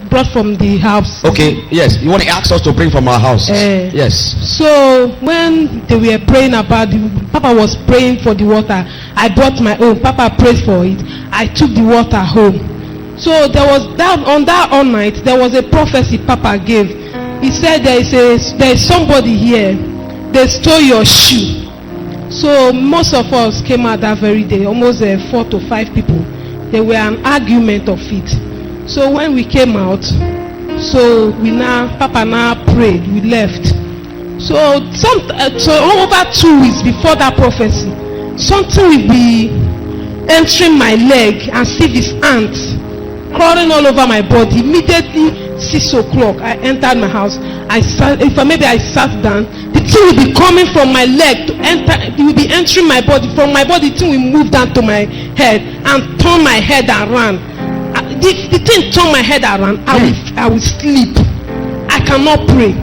brought from the house. Okay, yes. You want to ask us to bring from our house? Yes. So when they were praying about Papa was praying for the water. I brought my own. Papa prayed for it. I took the water home. So there was that on that all night. There was a prophecy Papa gave. He said there is somebody here. They stole your shoe. So most of us came out that very day. Almost 4 to 5 people. There were an argument of it. So when we came out, so Papa now prayed. We left. So over 2 weeks before that prophecy, something will be entering my leg and see this ants crawling all over my body. Immediately 6 o'clock, I entered my house. I sat down. The thing will be coming from my leg to enter. It will be entering my body. From my body, the thing will move down to my head and turn my head around. The thing turn my head around. I will sleep. I cannot pray.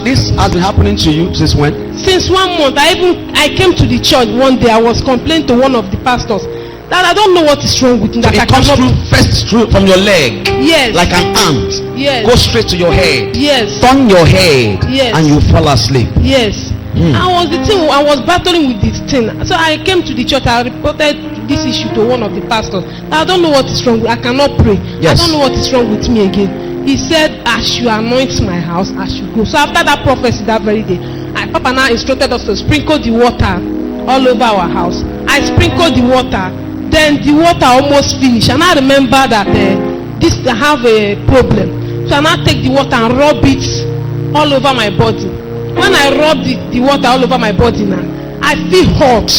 This has been happening to you since when? Since 1 month. I came to the church one day. I was complaining to one of the pastors that I don't know what is wrong with me. So it comes first from your leg. Yes. Like an ant. Yes. Go straight to your head. Yes. Turn your head. Yes. And you fall asleep. Yes. I was battling with this thing. So I came to the church. I reported this issue to one of the pastors. I don't know what is wrong. I cannot pray. Yes. I don't know what is wrong with me again. He said I should anoint my house. I should go. So after that prophecy that very day, Papa now instructed us to sprinkle the water all over our house. I sprinkled the water. Then the water almost finished. And I remember that I have a problem. So I now take the water and rub it all over my body. When I rub the water all over my body now, I feel hot.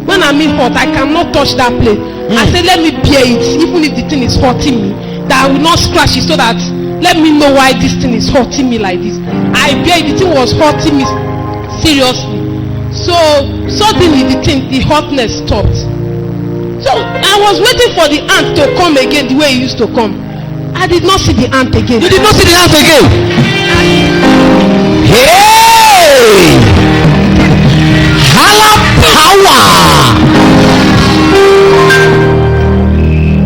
When I mean hot, I cannot touch that place. I say, let me bear it, even if the thing is hurting me, that I will not scratch it, so that let me know why this thing is hurting me like this. I bear it. The thing was hurting me seriously. So suddenly the hotness stopped. So I was waiting for the ant to come again the way it used to come. I did not see the ant again. You did not see the ant again? Hey! Hala power!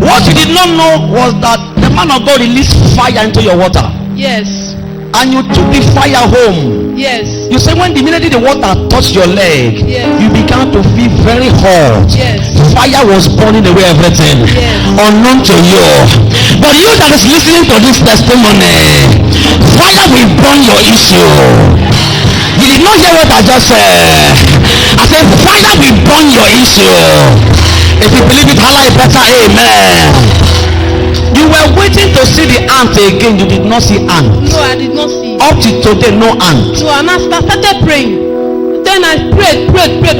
What you did not know was that the man of God released fire into your water. Yes. And you took the fire home. Yes. You say when immediately the water touched your leg, yes, you began to feel very hot. Yes. Fire was burning away everything. Yes. Unknown to you. But you that is listening to this testimony, fire will burn your issue. You did not hear what I just said. I said fire will burn your issue. If you believe it, holla a better amen. You were waiting to see the ant again. You did not see ant. No, I did not see. Up to today, no ant. So and I started praying. Then I prayed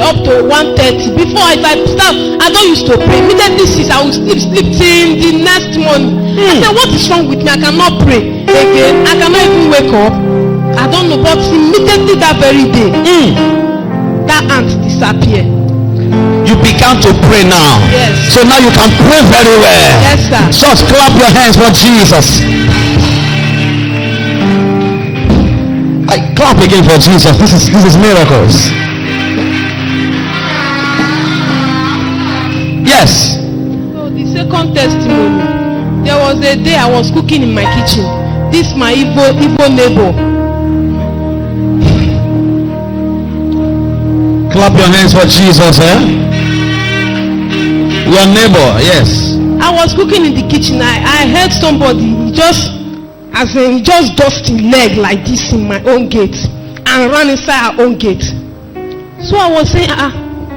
up to 1:30. Before I start, I don't used to pray. Immediately I will sleep till the next morning. I said, what is wrong with me? I cannot pray again. I cannot even wake up. I don't know. But immediately that very day, that ant disappeared. You began to pray now. Yes. So now you can pray very well. Yes, sir. Just clap your hands for Jesus. I clap again for Jesus. This is miracles. Yes. So the second testimony, there was a day I was cooking in my kitchen. This my Igbo neighbor. Clap your hands for Jesus, eh? Your neighbor, yes. I was cooking in the kitchen. I heard somebody just dusting leg like this in my own gate and ran inside our own gate. So I was saying,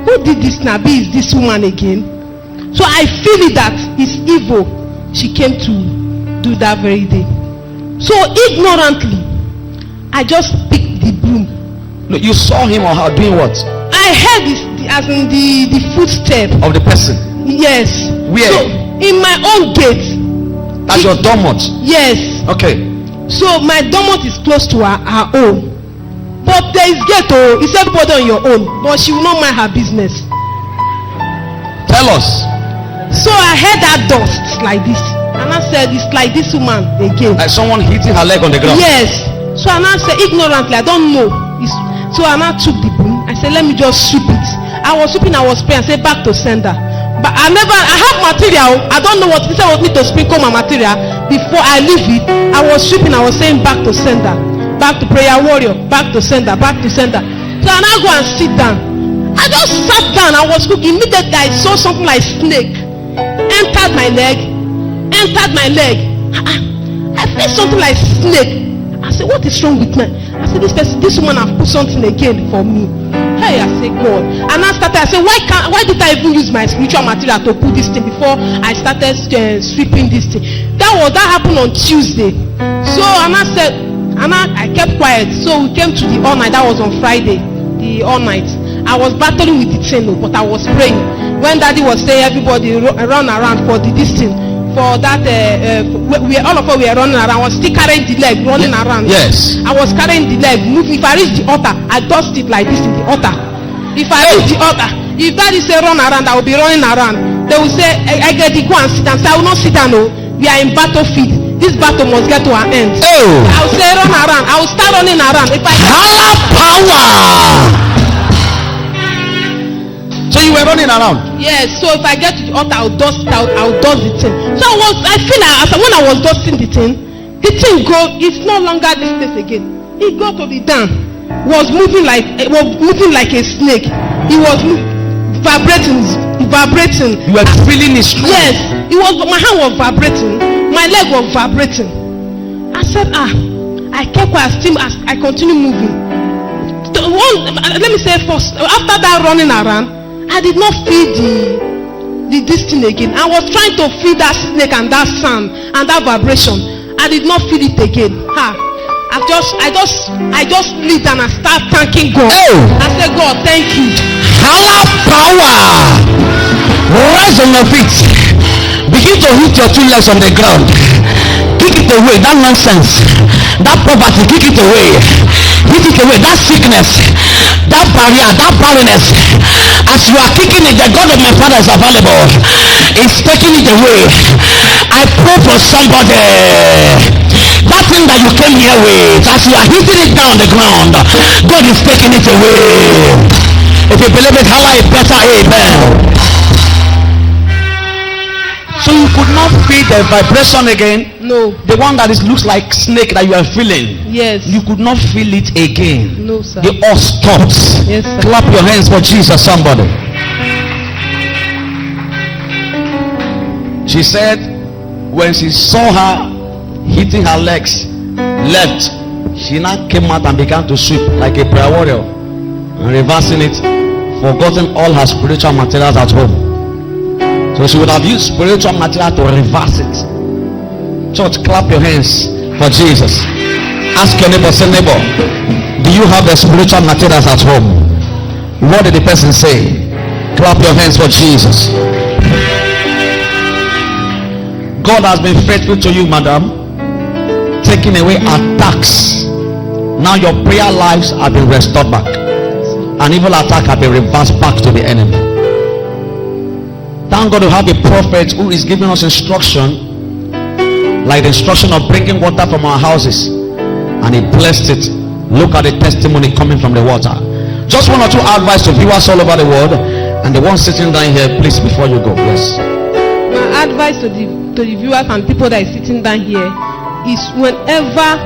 who did this now? Is this woman again? So I feel it that it's evil. She came to do that very day. So ignorantly, I just picked the broom. No, you saw him or her doing what? I heard this, as in the footstep of the person. Yes. Where? So in my own gate. That's your domot? Yes. Okay. So my domot is close to her own. But there is gate, it's everybody on your own. But she will not mind her business. Tell us. So I heard that dust like this. And I said, it's like this woman again. Like someone hitting her leg on the ground? Yes. So I now said, ignorantly, I don't know. So I now took the broom. I said, let me just sweep it. I was sweeping, I was praying. I said, back to sender. But I have material. I don't know what. He said, I want me to sprinkle my material. before I leave it, I was sweeping, I was saying back to sender, back to prayer warrior, back to sender, back to sender. So I now go and sit down. I just sat down, I was cooking. Immediately I saw something like snake entered my leg. I felt something like snake. I said, what is wrong with me? I said, this woman have put something again for me. Hey, I said, God. And I said, why did I even use my spiritual material to put this thing before I started sweeping this thing? That happened on Tuesday. So I kept quiet. So we came to the all night. That was on Friday. The all night. I was battling with the thing, but I was praying. When Daddy was saying everybody run around for this thing, for that all of us were running around. I was still carrying the leg, running around. Yes. I was carrying the leg. If I reach the altar, I dust it like this in the altar. If I reach the altar, if Daddy say run around, I will be running around. They will say, I get the go and sit down. So I will not sit down. No, we are in battlefield. This battle must get to an end. I will say run around. I will start running around. If I power. So you were running around? Yes. So if I get to the altar, I'll dust it out. I'll dust the thing. So I feel like when I was dusting the thing go. It's no longer this place again. It got to be done. Was moving like a snake. It was vibrating. You were feeling it strong. Yes. It was. My hand was vibrating. My leg was vibrating. I said, I kept quiet. Still, I continue moving. Let me say first. After that running around, I did not feel this thing again. I was trying to feel that snake and that sound and that vibration. I did not feel it again. I just slid and I start thanking God. I said, God, thank you. Power. Rise on your feet. Begin to hit your two legs on the ground. Kick it away. That nonsense. That poverty. Kick it away. Hit it away. That sickness. That barrier. That barrenness. As you are kicking it, the God of my father is available. He's taking it away. I pray for somebody. That thing that you came here with, as you are hitting it down on the ground, God is taking it away. If you believe it, holla a better amen. So you could not feel the vibration again? No. The one that looks like snake that you are feeling? Yes. You could not feel it again? No, sir. They all stopped. Yes, sir. Clap your hands for Jesus, somebody. She said when she saw her hitting her legs left, she now came out and began to sweep like a prayer warrior and reversing it, forgotten all her spiritual materials at home. So she would have used spiritual material to reverse it. Church, clap your hands for Jesus. Ask your neighbor, say, neighbor, do you have the spiritual materials at home? What did the person say? Clap your hands for Jesus. God has been faithful to you, madam, taking away attacks. Now your prayer lives have been restored back. An evil attack has been reversed back to the enemy. Thank God to have a prophet who is giving us instruction, like the instruction of bringing water from our houses, and he blessed it. Look at the testimony coming from the water. Just one or two advice to viewers all over the world, and the one sitting down here, please, before you go. Yes. My advice to the viewers and people that is sitting down here is, whenever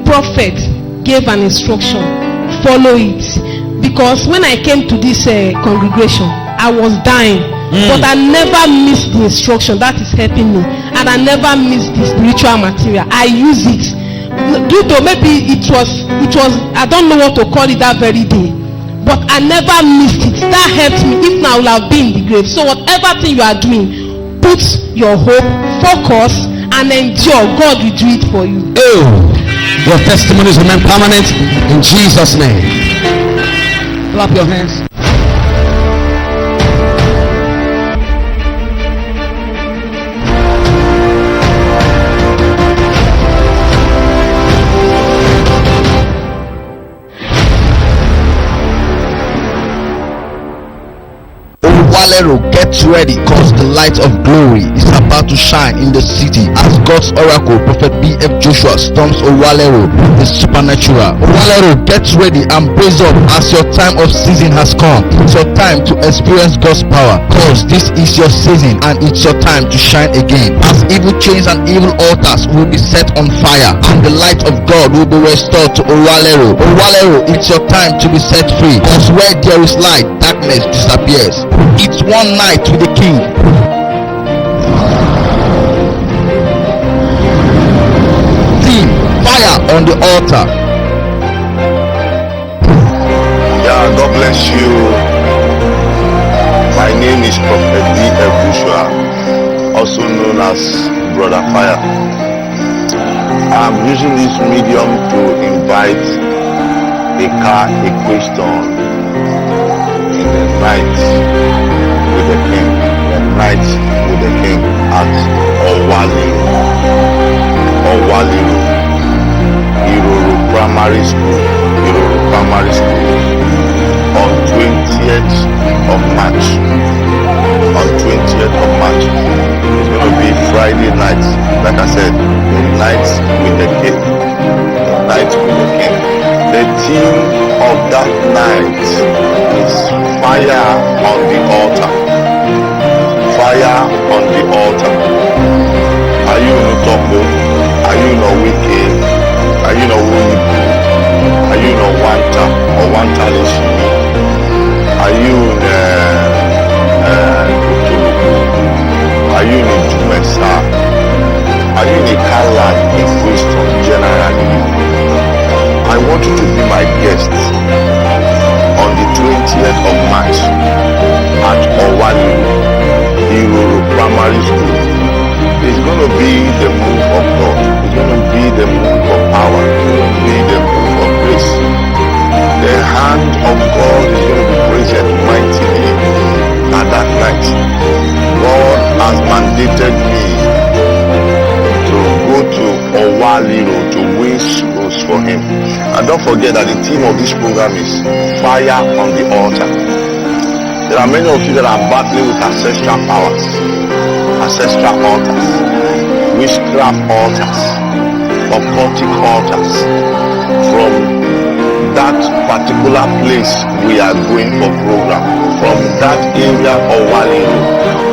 prophet gave an instruction, follow it. Because when I came to this congregation, I was dying, but I never missed the instruction that is helping me, and I never missed the spiritual material. I use it due to maybe it was I don't know what to call it that very day, but I never missed it. That helped me. If now I will have been in the grave. So whatever thing you are doing, put your hope, focus, and endure. God will do it for you. Your testimonies remain permanent in Jesus' name. Clap your hands. Owalero, get ready, cause the light of glory is about to shine in the city as God's oracle, Prophet B.F. Joshua, storms Owalero with the supernatural. Owalero, get ready and brace up as your time of season has come. It's your time to experience God's power, cause this is your season and it's your time to shine again. As evil chains and evil altars will be set on fire and the light of God will be restored to Owalero. Owalero, it's your time to be set free, cause where there is light, darkness disappears. It's one night with the king. Theme: fire on the altar. Yeah, God bless you. My name is Prophet B.F. Joshua, also known as Brother Fire. I'm using this medium to invite A.K.A. a question in the night with the king. The night with the king at Owalero Iroro Primary School. On 20th of March. On 20th of March. It's going to be Friday night. Like I said, the night with the king. The night with the king. The theme of that night is fire on the altar. Fire on the altar. Are you in Togo? Are you in Wiki? Are you in Wibu? Are you in Wanta or Wanta Lishimi? Are you in Kutuluku? Are you in Jumesa? Are you in Kala in Houston generally? I want you to be my guest on the 20th of March at Owalero Iroro Primary School. It's going to be the move of God. It's going to be the move of power. It's going to be the move of grace. The hand of God is going to be present mightily at that night. God has mandated me to go to Owalero to win souls for him. And don't forget that the theme of this program is fire on the altar. There are many of you that are battling with ancestral powers, ancestral altars, witchcraft altars, occultic altars. From that particular place we are going for program, from that area of Owalero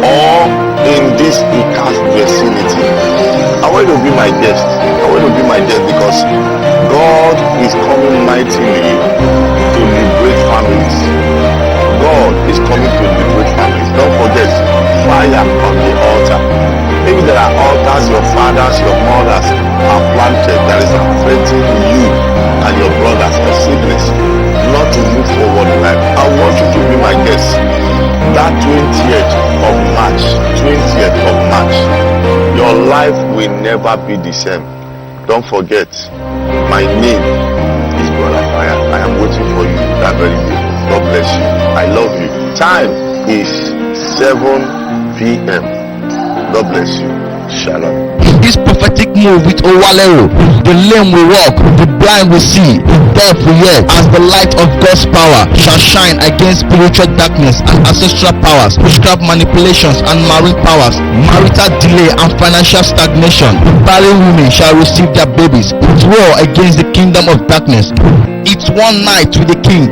or in this Ika's vicinity. I want you to be my guest. I want you to be my guest because God is coming mightily to liberate families. God is coming to liberate families. Don't forget, fire on the altar. Maybe there are altars your fathers, your mothers have planted that is affecting you and your brothers or siblings not to move forward in life. I want you to be my guest. That 20th of March, your life will never be the same. Don't forget, my name is Brother Fire. I am waiting for you that very day. God bless you. I love you. Time is 7 p.m. God bless you. Shalom. This prophetic move with Owalero, the lame will walk, the blind will see, the deaf will hear, as the light of God's power shall shine against spiritual darkness and ancestral powers, witchcraft manipulations and marine powers, marital delay and financial stagnation. Barren women shall receive their babies. It's war against the kingdom of darkness. It's one night with the king.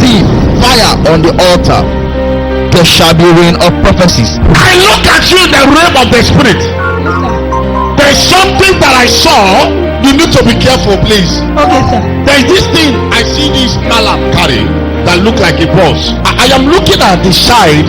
Theme: fire on the altar. There shall be rain of prophecies. I look at you in the realm of the spirit. There is something that I saw. You need to be careful, please. Okay, sir. There is this thing I see this malam carry that look like a boss. I am looking at the side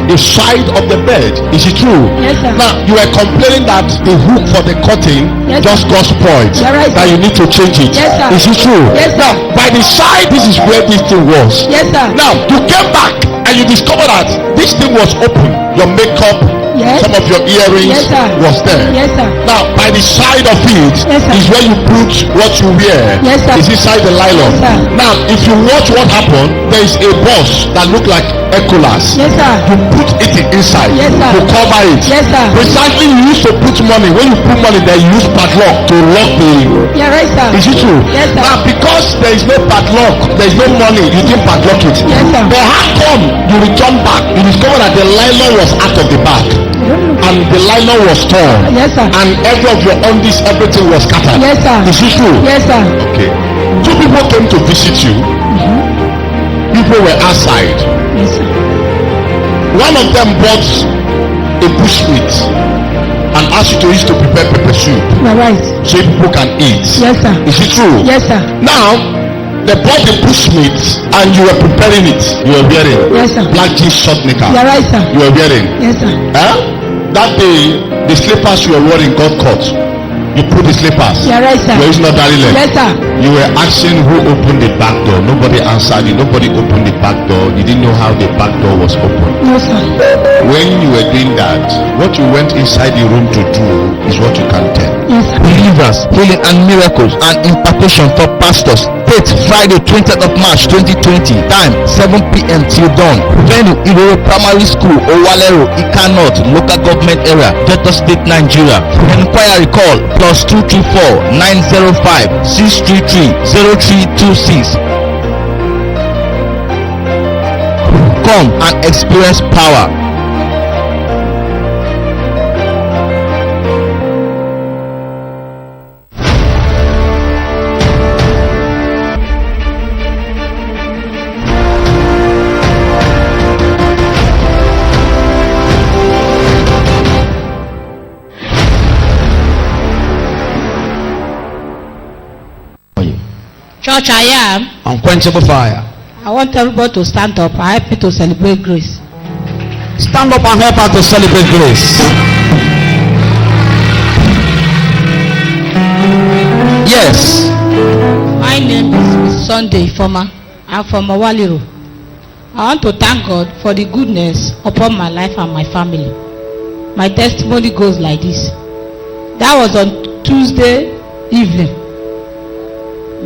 of the bed. Is it true? Yes, sir. Now you are complaining that the hook for the curtain just got spoiled. You're right, that sir. you need to change it. Yes, sir. Is it true? Yes, sir. Now by the side, this is where this thing was. Yes, sir. Now you came back and you discover that this thing was open. Your makeup Yes. Some of your earrings Yes, sir. was there. Yes, sir. Now, by the side of it Yes, sir. is where you put what you wear. Yes, sir. It's inside the nylon. Yes, sir. Now, if you watch what happened, there is a box that look like Ecolas. Yes, sir. You put it inside. Yes, sir. To cover it. Yes, sir. Precisely, you used to put money. When you put money there, you use padlock to lock the. Yeah, right, sir. Is it true? Yes, sir. Now, because there is no padlock, there is no money, you didn't padlock it. Yes, sir. But how come you return back? You discover that the nylon was out of the bag. And the nylon was torn. Yes, sir. And every of your undies, everything was scattered. Yes, sir. Is it true? Yes, sir. Okay. Two people came to visit you. People were outside. Yes, sir. One of them bought a bushmeat and asked you to use to prepare pepper soup You're right. so people can eat. Yes, sir. Is it true? Yes, sir. Now, they bought the bushmeat and you were preparing it. You were wearing Yes, sir. black jeans, short knicker. You're right, sir. You were wearing. Yes, sir. Huh? That day, the slippers you were wearing got caught. You put the slippers. You're right, sir. You were using ordinary leg. Yes, sir. You were asking who opened the back door. Nobody answered you. Nobody opened the back door. You didn't know how the back door was opened. No, sir. When you were doing that, what you went inside the room to do is what you can tell. Yes, sir. Deliverance, healing and miracles and impartation for pastors. Date Friday 20th of March 2020. Time 7 p.m. till dawn. Venue Iroro Primary School, Owalero, Ika North, Local Government Area, Delta State, Nigeria. Enquiry call +234 905 633 0326. Come and experience power. Church, I am. Unquenchable fire. I want everybody to stand up. I help you to celebrate grace. Stand up and help us to celebrate grace. Yes. My name is Sunday Former. I'm from Owalero. I want to thank God for the goodness upon my life and my family. My testimony goes like this. That was on Tuesday evening.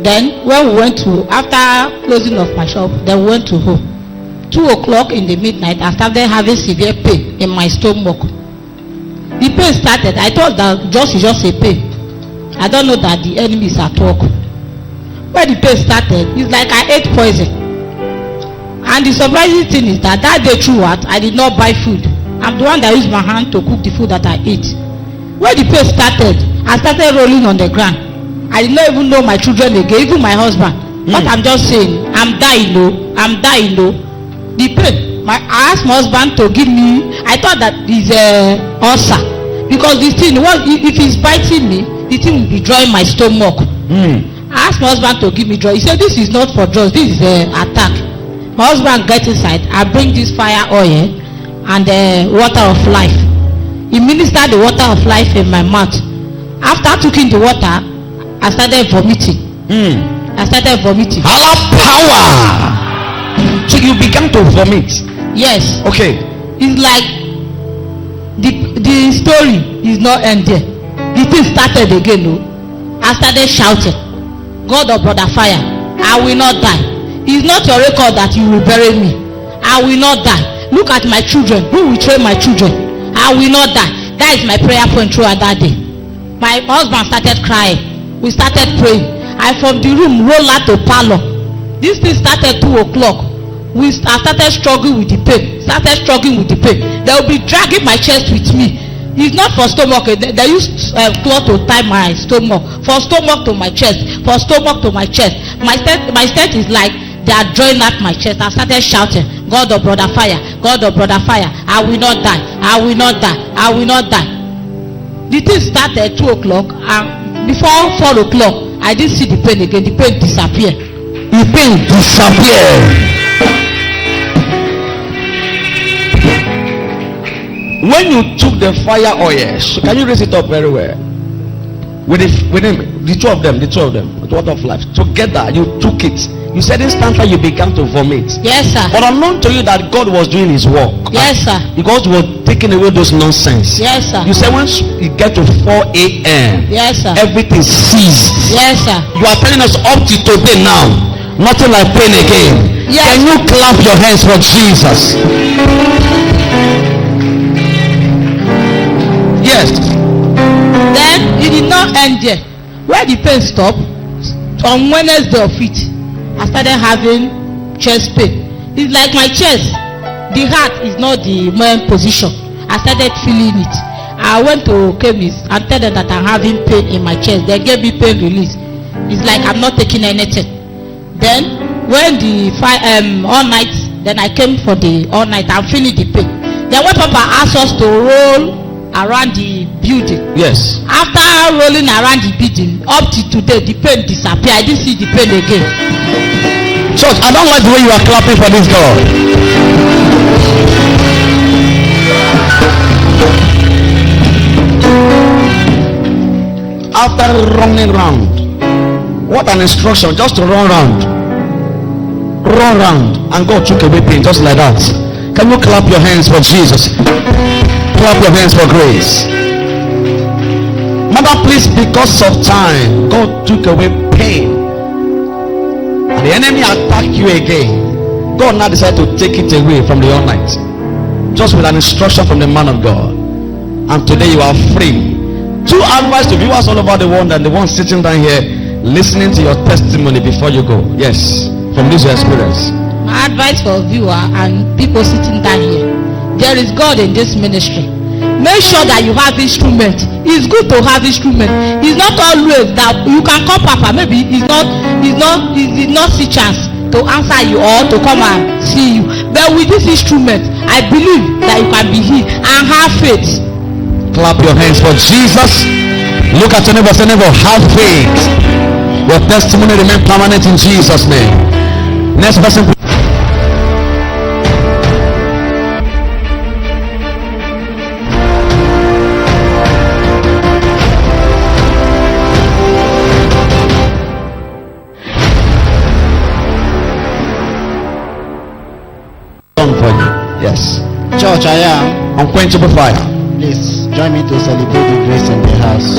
Then when we went to, after closing of my shop, then we went to home. 2 o'clock in the midnight, I started having severe pain in my stomach. The pain started. I thought that just a pain. I don't know that the enemy is at work. When the pain started, it's like I ate poison. And the surprising thing is that day throughout, I did not buy food. I'm the one that used my hand to cook the food that I eat. When the pain started, I started rolling on the ground. I did not even know my children again, even my husband. But I'm just saying, I'm dying low. The pain, I asked my husband to give me, I thought that is ulcer. Because the thing, if it's biting me, the thing will be drawing my stomach. I asked my husband to give me drugs. He said, this is not for drugs, this is an attack. My husband gets inside, I bring this fire oil and water of life. He ministered the water of life in my mouth. After taking the water, I started vomiting. Allah power. So you began to vomit. Yes. Okay. It's like the story is not ended. The thing started again. No? I started shouting, God of brother fire, I will not die. It's not your record that you will bury me. I will not die. Look at my children. Who will train my children? I will not die. That is my prayer point throughout that day. My husband started crying. We started praying. I from the room roll out to parlor. This thing started 2 o'clock. I started struggling with the pain. They will be dragging my chest with me. It's not for stomach. They use cloth to tie my stomach. For stomach to my chest. For stomach to my chest. My state is like they are drawing at my chest. I started shouting, God of brother fire, God of brother fire, I will not die, I will not die, I will not die. The thing started at 2 o'clock and before 4 o'clock, I didn't see the pain again. The pain disappeared. The pain disappeared. When you took the fire oil, can you raise it up very well? With the two of them, the water of life, together you took it. You said instantly you began to vomit. Yes, sir. But unknown to you that God was doing his work. Yes, sir. Because you were taking taking away those nonsense. Yes, sir. You say once you get to 4 a.m. Yes, sir. everything ceased. Yes, sir. You are telling us up to today now, nothing like pain again. Yes. Can you clap your hands for Jesus? Yes. Then it did not end there. Where the pain stopped, on Wednesday of it, I started having chest pain. It's like my chest, the heart is not the main position. I started feeling it. I went to chemist and tell them that I'm having pain in my chest. They gave me pain release. It's like I'm not taking anything. Then when the all night, then I came for the all night. I'm feeling the pain. Then when Papa asked us to roll around the building. Yes. After rolling around the building, up to today, the pain disappeared. I didn't see the pain again. Church, I don't like the way you are clapping for this God. After running round, what an instruction, just to run round, and God took away pain just like that. Can you clap your hands for Jesus? Clap your hands for grace. Mother, please, because of time, God took away pain. And the enemy attacked you again. God now decided to take it away from the all night. Just with an instruction from the man of God. And today you are free. Two advice to viewers all over the world and the ones sitting down here listening to your testimony before you go. Yes, from this your experience. My advice for viewer and people sitting down here: there is God in this ministry. Make sure that you have instrument. It's good to have instrument. It's not always that you can call Papa. Maybe it's not see chance to answer you or to come and see you. But with this instrument, I believe that you can be healed and have faith. Clap your hands for Jesus. Look at your neighbor, say, neighbor, have faith. Your testimony remain permanent in Jesus' name. Next person. For you. Yes. Church, I am. Unquenchable fire. Please join me to celebrate the grace in the house.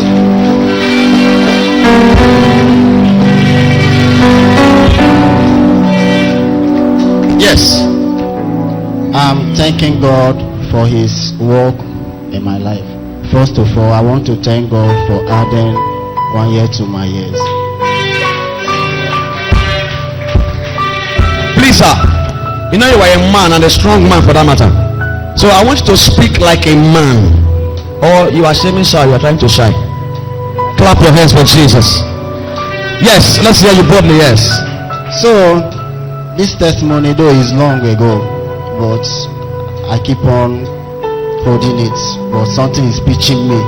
Yes. I'm thanking God for His work in my life. First of all, I want to thank God for adding 1 year to my years. Please, sir. You know you are a man and a strong man for that matter. So I want you to speak like a man. Or you are shaming shy, you are trying to shy. Clap your hands for Jesus. Yes, let's hear you boldly, yes. So, this testimony though is long ago, but I keep on holding it. But something is pitching me.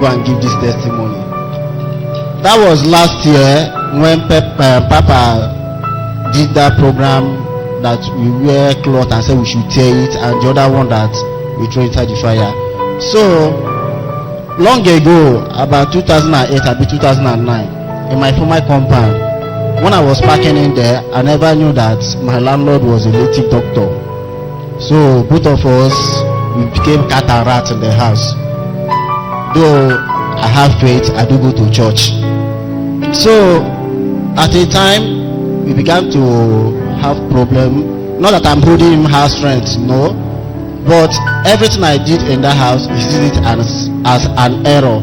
Go and give this testimony. That was last year when Papa did that program that we wear cloth and say we should tear it, and the other one that we throw inside the fire. So long ago, about 2008 or 2009, in my former compound, when I was parking in there, I never knew that my landlord was a native doctor. So both of us, we became cat and rat in the house. Though I have faith, I do go to church. So at a time, we began to have problem. Not that I'm holding him house rent, no, but everything I did in that house, he sees it as an error.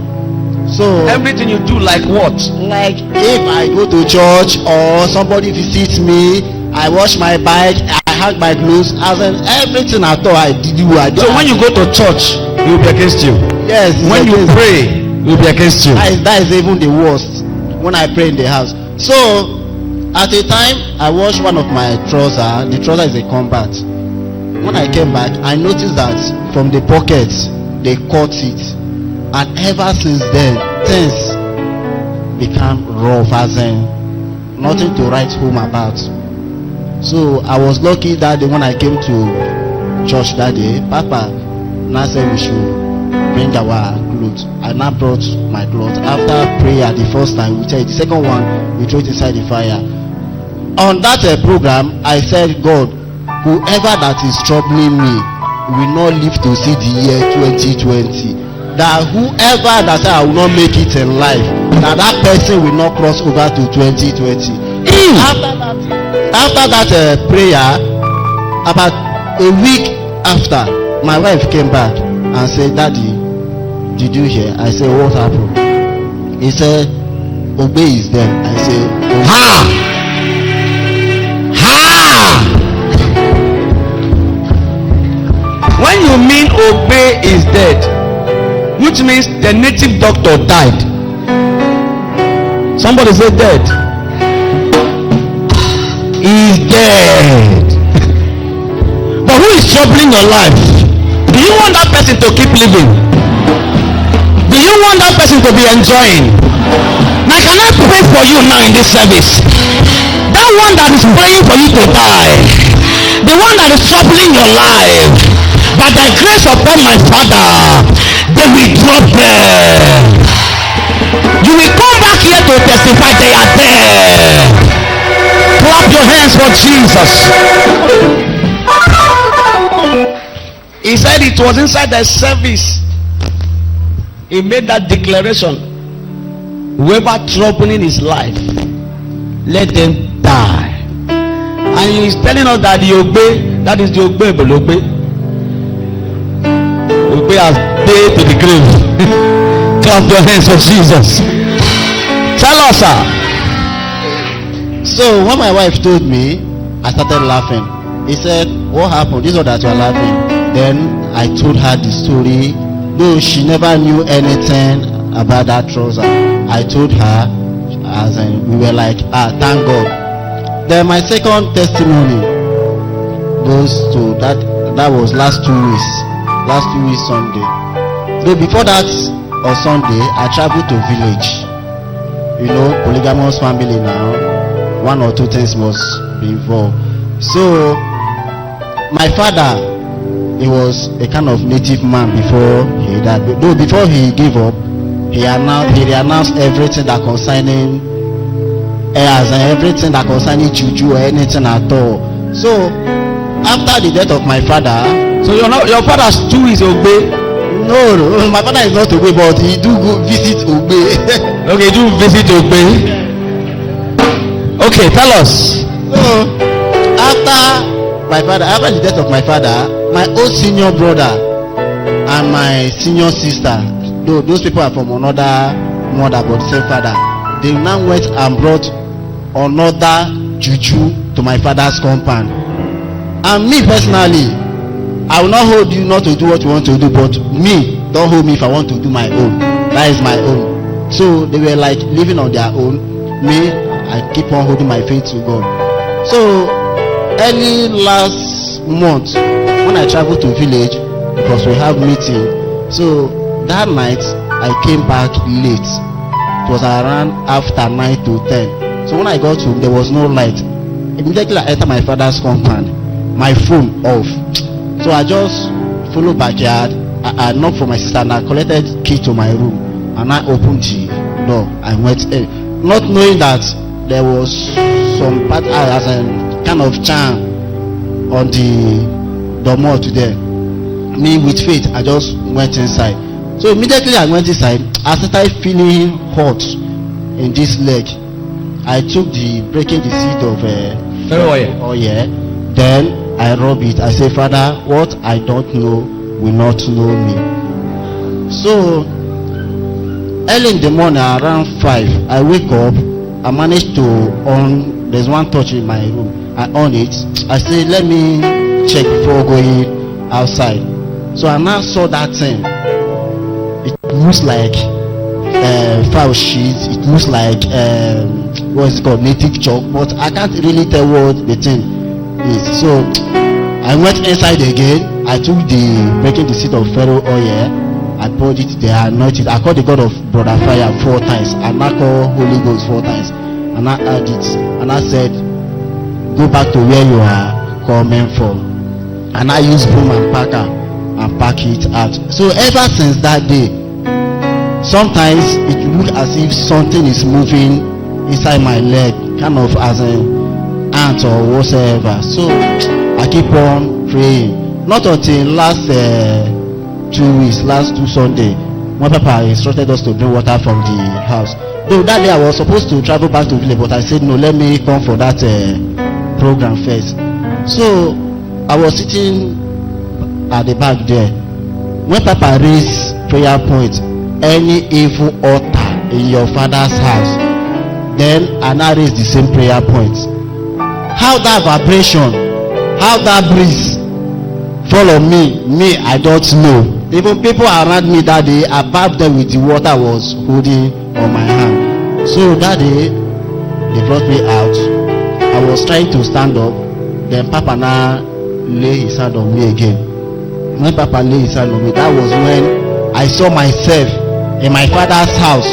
So everything you do, like what? Like if I go to church or somebody visits me, I wash my bike, I hang my clothes, as in everything I thought I did. So when you go to church, he will be against you. Yes. When you pray, he will be against you. That is even the worst. When I pray in the house. So at a time, I washed one of my trousers. The trouser is a combat. When I came back, I noticed that from the pockets, they cut it. And ever since then, things became rough, as in nothing to write home about. So I was lucky that day when I came to church that day, Papa now said we should bring our clothes. I now brought my clothes. After prayer the first time, we said the second one, we threw it inside the fire. On that program, I said, God, whoever that is troubling me, will not live to see the year 2020. That whoever that say I will not make it in life, that person will not cross over to 2020. After that prayer, about a week after, my wife came back and said, "Daddy, did you hear?" I said, "What happened?" He said, "Obey is dead." I said, When you mean obey is dead, which means the native doctor died. Somebody say dead. Is dead. But who is troubling your life? Do you want that person to keep living? Do you want that person to be enjoying? Now can I pray for you now in this service? That one that is praying for you to die, the one that is troubling your life, by the grace upon my Father, they will drop there. You will come back here to testify they are there. Clap your hands for Jesus. He said it was inside the service. He made that declaration. Whoever troubling his life, let them die. And he is telling us that the obey, that is the obey. Obey has day to the grave. Clap your hands for Jesus. Tell us, sir. So when my wife told me, I started laughing. He said, "What happened? This is that you are laughing." Then I told her the story, though she never knew anything about that trouser. I told her, as in, we were like, thank God. Then my second testimony goes to that was last 2 weeks Sunday. Though before that on Sunday, I traveled to village. You know, polygamous family now, one or two things must be involved. So my father, he was a kind of native man before he died. Though before he gave up, he announced everything that concerning heirs and everything that concerning juju or anything at all. So after the death of my father, so your father too is obey? No, my father is not obey, but he do go visit obey. Okay, do visit obey. Okay, tell us. So after the death of my father, my old senior brother and my senior sister, though those people are from another mother but same father, they now went and brought another juju to my father's compound. And me personally, I will not hold you not to do what you want to do, but me, don't hold me if I want to do my own. That is my own. So they were like living on their own. Me, I keep on holding my faith to God. So early last month, when I traveled to village, because we have meeting, so that night I came back late. It was around after 9 to 10. So when I got home, there was no light. Immediately I entered my father's compound, my phone off. So I just followed backyard. I knocked for my sister and I collected key to my room and I opened the door. I went in, not knowing that there was some part as a kind of charm on the door today. Me with faith, I just went inside. So immediately I went inside, I started feeling hot in this leg. I took breaking the seed of oil. Then I rub it. I say, Father, what I don't know will not know me. So early in the morning around 5, I wake up. I managed to on. There's one torch in my room. I on it. I say, let me check before going outside. So I now saw that thing. It looks like foul sheet. It looks like what is it called, native chalk, but I can't really tell what the thing is. So I went inside again. I took breaking the seed of Pharaoh oil. I poured it there, anointed. I called the God of brother fire 4 times, and I called Holy Ghost 4 times, and I added it, and I said, go back to where you are coming from. And I used broom and packer and pack it out. So ever since that day, sometimes it looks as if something is moving inside my leg, kind of as an ant or whatsoever. So I keep on praying. not until last 2 weeks, last 2 Sunday, when Papa instructed us to bring water from the house. Though that day I was supposed to travel back to village, but I said no, let me come for that program first. So I was sitting at the back there. When Papa raised prayer point, any evil altar in your father's house, then I now raise the same prayer point. How that vibration, how that breeze fall on me I don't know. Even people around me that day, I bathed them with the water I was holding on my hand. So that day they brought me out. I was trying to stand up, then Papa now lay his hand on me again. When Papa lay his hand on me, that was when I saw myself in my father's house.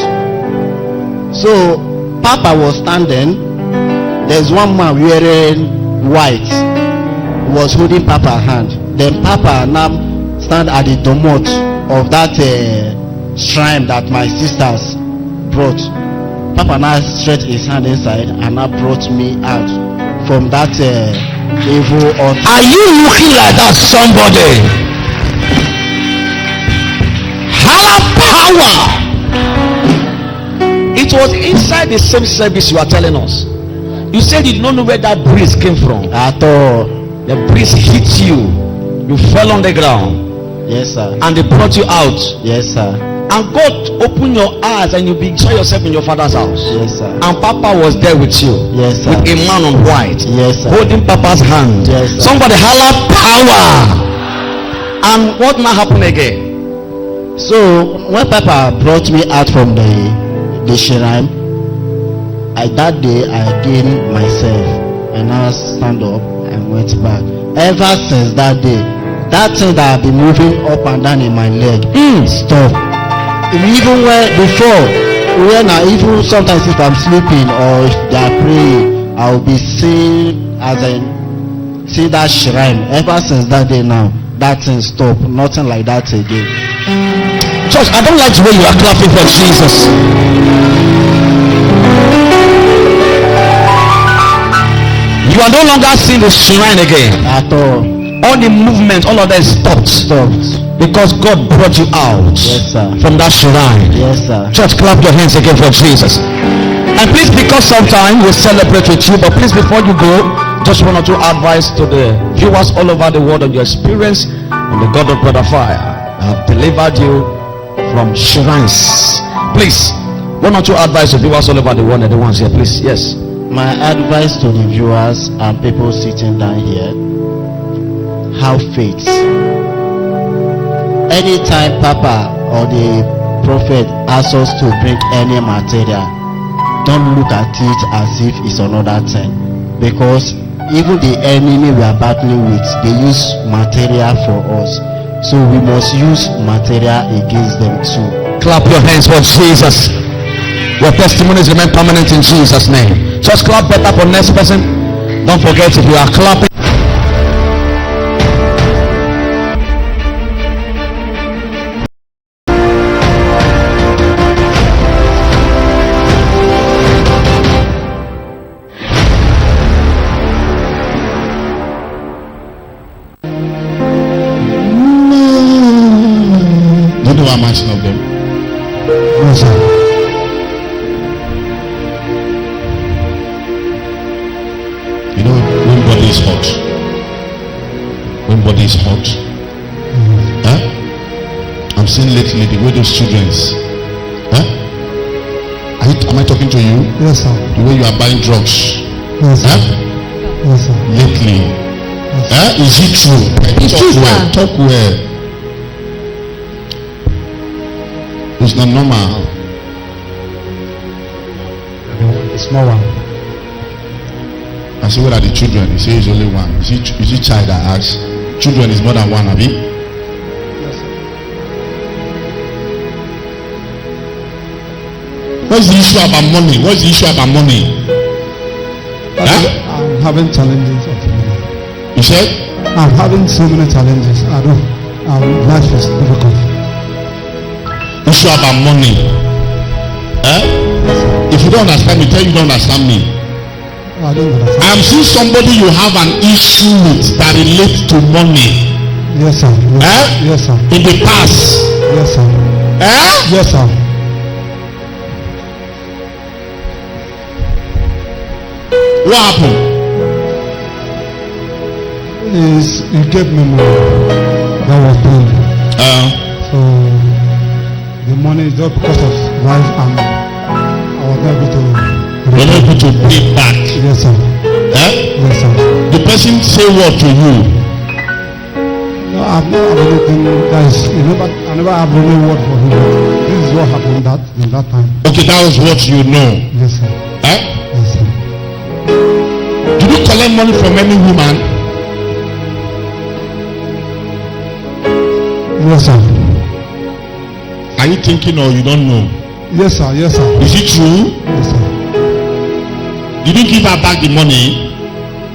So Papa was standing. There's one man wearing white was holding Papa's hand. Then Papa now stand at the domot of that shrine that my sisters brought. Papa now stretched his hand inside and now brought me out from that evil altar. Are you looking like that somebody? Higher power. It was inside the same service you are telling us. You said you did not know where that breeze came from. At all. The breeze hit you. You fell on the ground. Yes, sir. And they brought you out. Yes, sir. And God opened your eyes and you saw yourself in your father's house. Yes, sir. And Papa was there with you. Yes, sir. With a man on white. Yes, sir. Holding Papa's hand. Yes, sir. Somebody holler power. And what now happened again? So when Papa brought me out from the shrine, that day I gained myself and I stand up and went back. Ever since that day, that thing that I've been moving up and down in my leg stop. Even when before, when I even sometimes if I'm sleeping or if they are praying, I'll be seeing as I see that shrine. Ever since that day now, that thing stop. Nothing like that again. Church, I don't like the way you are clapping for Jesus. You are no longer seeing the shrine again. At all. All the movement, all of that stopped. Because God brought you out. Yes, sir. From that shrine. Yes, sir. Church, clap your hands again for Jesus. And please, because sometime we'll celebrate with you, but please, before you go, just one or two advice to the viewers all over the world of your experience and the God of Brother Fire have delivered you from shrines. Please, one or two advice to viewers all over the world and the ones here, please. Yes. My advice to the viewers and people sitting down here: have faith. Anytime Papa or the prophet asks us to bring any material, don't look at it as if it's another thing, because even the enemy we are battling with, they use material for us, so we must use material against them too. Clap your hands for Jesus. Your testimonies remain permanent in Jesus' name. Just clap better for next person. Don't forget, if you are clapping, Do you know how much of them? No, sir. You know, when body is hot. When body is hot. I'm seeing lately the way those children's. Am I talking to you? Yes, sir. The way you are buying drugs. Yes, sir. Yes, sir. Lately. Is it true? Talk well. Talk well. It's not normal. The small one. I say, where are the children? He says only one. Is it child that asks? Children is more than one, have you? Yes, sir. What's the issue about money? What's the issue about money? I'm having challenges of money. You said? I'm having so many challenges. Life is difficult. Issue about money. If you don't understand me, tell you don't understand me. I don't understand. I'm seeing somebody you have an issue with that relates to money. Yes, sir. Yes, sir. In the past. Yes, sir. Yes, sir. What happened? He gave me money. That was paid. So the money is just because of life, and I was not able to. You're not able to pay back. Yes, sir. Yes, sir. The person say what to you? No, I've not had anything. That is, I never have any word for him. This is what happened in that time. Okay, that was what you know. Yes, sir. Yes, sir. Did you collect money from any woman? Yes, sir. Are you thinking or you don't know? Yes, sir. Yes, sir. Is it true? Yes, sir. Did you give her back the money?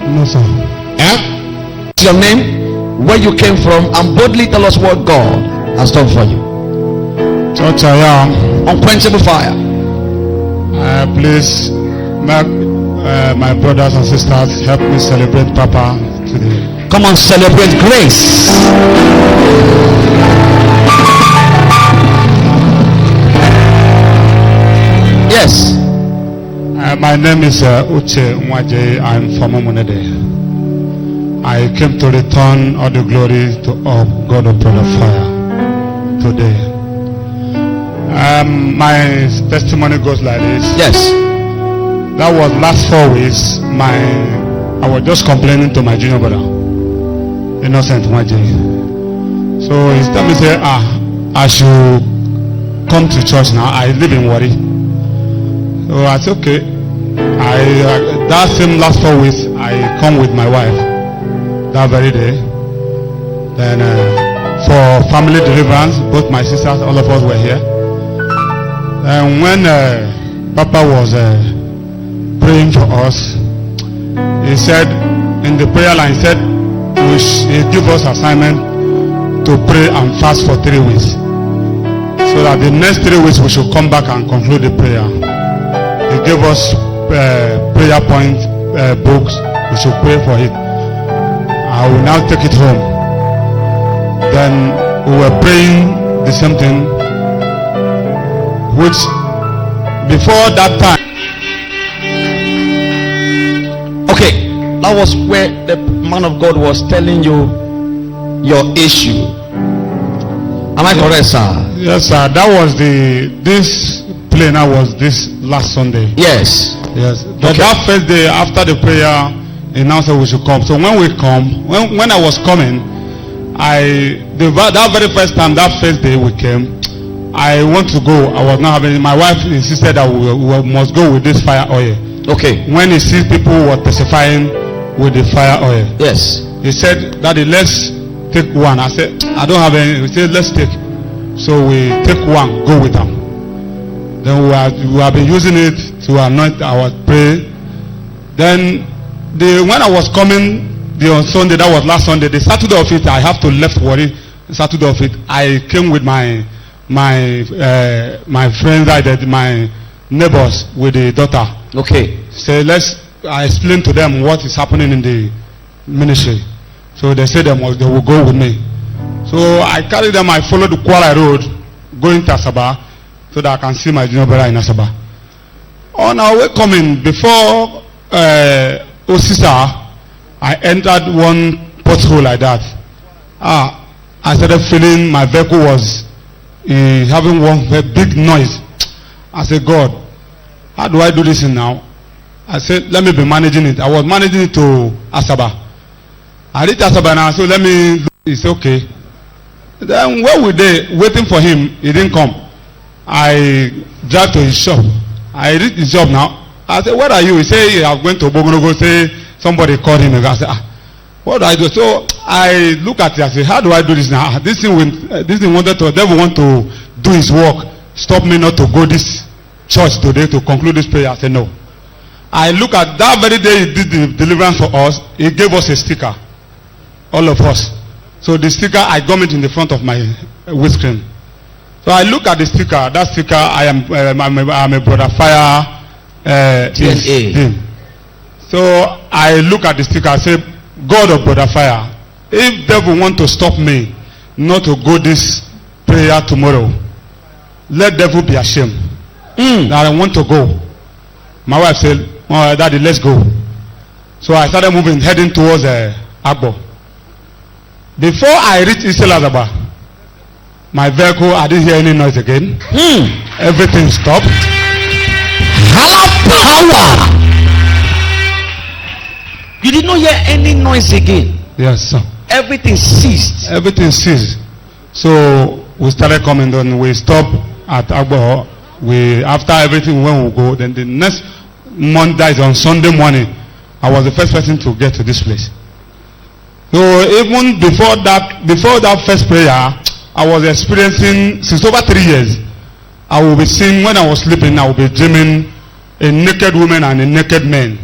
No, sir. What's your name? Where you came from, and boldly tell us what God has done for you. Church, I am Unquenchable fire. Please make my brothers and sisters help me celebrate Papa today. Come on, celebrate grace. Yes. My name is Uche Nwaje. I'm from Omunede. I came to return all the glory to God of Brother Fire today. My testimony goes like this. Yes. That was last 4 weeks. I was just complaining to my junior brother, Innocent Nwaje. So he told me, say, I should come to church now. I live in Wari. So I said, okay. That same last 4 weeks, I come with my wife that very day. Then for family deliverance, both my sisters, all of us were here. And when Papa was praying for us, he said in the prayer line, he said he give us assignment to pray and fast for 3 weeks, so that the next 3 weeks we should come back and conclude the prayer. He gave us prayer point books. We should pray for it. I will now take it home. Then we were praying the same thing, which before that time. Okay, that was where the man of God was telling you your issue. Am I correct, sir? Yes, sir. That was this plane. I was this last Sunday. Yes. Yes. But that first day after the prayer, he now said we should come. So when we come, when I was coming, that very first time, that first day we came, I want to go. I was not having. My wife insisted that we must go with this fire oil. Okay. When he sees people were testifying with the fire oil. Yes. He said, Daddy, let's take one. I said, I don't have any. He said, let's take. So we take one, go with them. Then we have been using it to anoint our prayer. Then when I was coming on Sunday, that was last Sunday, the Saturday of it, I have to left Wari. Saturday of it, I came with my friends, my neighbors with the daughter. Okay. So I explained to them what is happening in the ministry. So they said they will go with me. So I carried them. I followed the Kuala Road going to Asaba so that I can see my junior brother in Asaba. On our way coming, before Osisa, I entered one pothole like that. I started feeling my vehicle was having one big noise. I said, God, how do I do this now? I said, let me be managing it. I was managing it to Asaba. I reached Asaba now, so let me look. It's okay. Then where were they waiting for him? He didn't come. I drive to his shop. I reached his shop now. I said, where are you? He said, I'm going to Bogonogo. Say somebody called him. I said, what do I do? So I look at it. I said, how do I do this now? This thing devil want to do his work. Stop me not to go this church today to conclude this prayer. I said, no. I look at that very day he did the deliverance for us. He gave us a sticker, all of us. So the sticker, I got it in the front of my windscreen. So I look at the sticker. That sticker, I'm a brother fire DNA. So I look at the sticker. I say, God of brother fire, if devil want to stop me not to go this prayer tomorrow, let devil be ashamed that I want to go. My wife said, "Oh, Daddy, let's go." So I started moving, heading towards Agbor. Before I reached Asaba, my vehicle, I didn't hear any noise again. Everything stopped. Power. You did not hear any noise again. Yes, sir. Everything ceased. Everything ceased. So we started coming. Then we stopped at Agbor. After everything when we go, then the next month, that is on Sunday morning, I was the first person to get to this place. So even before that first prayer, I was experiencing, since over 3 years, I will be seeing, when I was sleeping, I will be dreaming a naked woman and a naked man.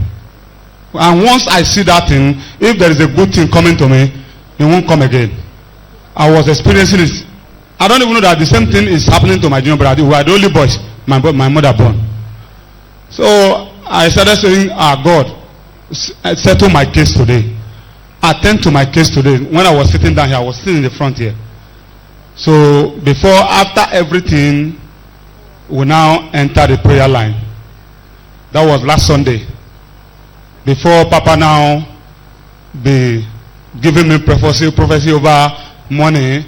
And once I see that thing, if there is a good thing coming to me, it won't come again. I was experiencing it. I don't even know that the same thing is happening to my junior brother. We are the only boys my mother born. So I started saying, God, settle my case today. Attend to my case today. When I was sitting down here, I was sitting in the front here. So after everything, we now enter the prayer line. That was last Sunday. Before Papa now be giving me prophecy over money,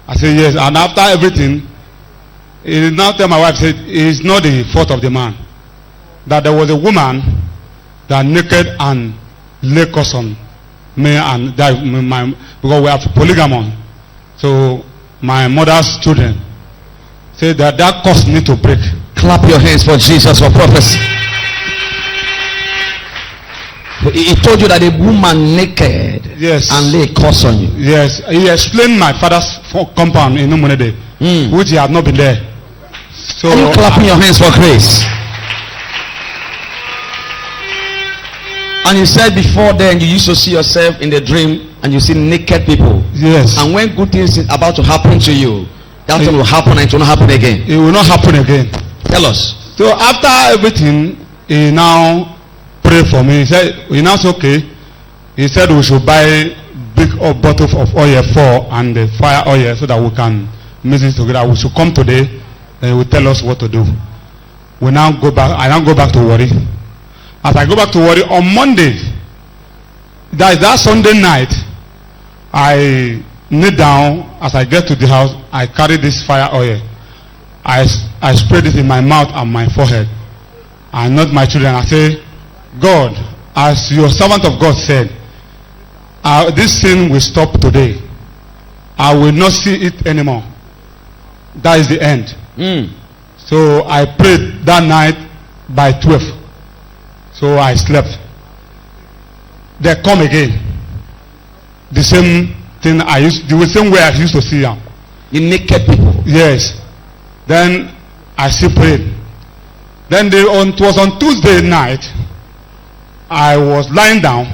I said yes. And after everything, he now tell my wife, said it's not the fault of the man. That there was a woman that naked and lay curse on me and that because we have polygamon. So my mother's children say that curse need to break. Clap your hands for Jesus for prophecy. He told you that a woman naked, yes, and lay curse on you. Yes, he explained my father's compound in Umunede, which he had not been there. So are you clapping your hands for grace? And you said before then you used to see yourself in the dream and you see naked people. Yes. And when good things is about to happen to you, that thing will happen and it will not happen again. It will not happen again. Tell us. So after everything, he now prayed for me. He said, okay. He said we should buy big bottle of oil and the fire oil so that we can mix it together. We should come today and he will tell us what to do. We now go back. I now go back to worry. As I go back to worry on Monday, that Sunday night, I kneel down. As I get to the house, I carry this fire oil. I spread it in my mouth and my forehead. I nod my children. I say, God, as your servant of God said, this sin will stop today. I will not see it anymore. That is the end. So I prayed that night by 12. So I slept. They come again. The same thing the same way I used to see them. The naked people. Yes. Then I still prayed. Then it was on Tuesday night. I was lying down.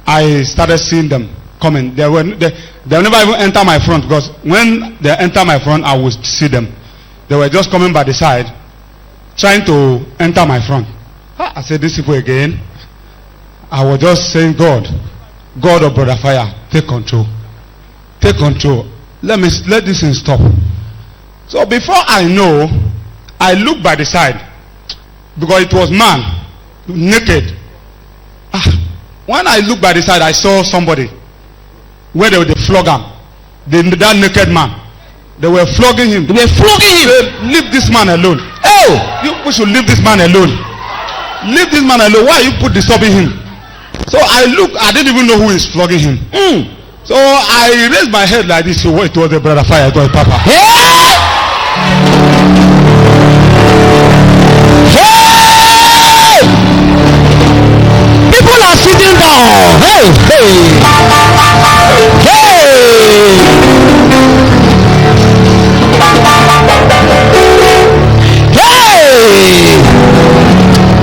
I started seeing them coming. They never even enter my front, because when they enter my front, I would see them. They were just coming by the side, trying to enter my front. I said, these people again. I was just saying, God of Brother Fire, take control. Take control. Let this thing stop. So before I know, I looked by the side, because it was man, naked. When I looked by the side, I saw somebody where they flog him. That naked man. They were flogging him. They were flogging him. They leave this man alone. Oh! You people should leave this man alone. Leave this man alone. Why you disturbing him? So I looked. I didn't even know who is flogging him. So I raised my head like this. So it was a Brother Fire. It was Papa. Hey! People are sitting down. Hey!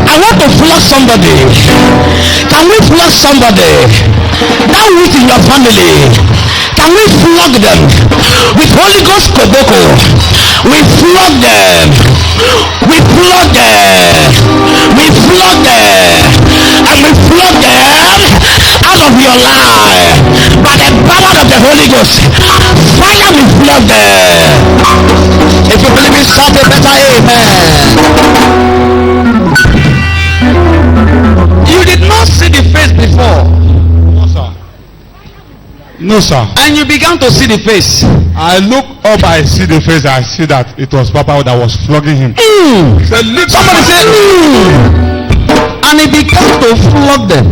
I want to flog somebody. Can we flog somebody? That who's in your family. Can we flog them with Holy Ghost Koboko? We flog them. We flog them. We flog them. And we flog them out of your life by Holy Ghost. Fire will flog them. If you believe it, shout a better amen. You did not see the face before. No, sir. No, sir. And you began to see the face. I look up, I see the face, I see that it was Papa that was flogging him. Somebody say, and he began to flog them.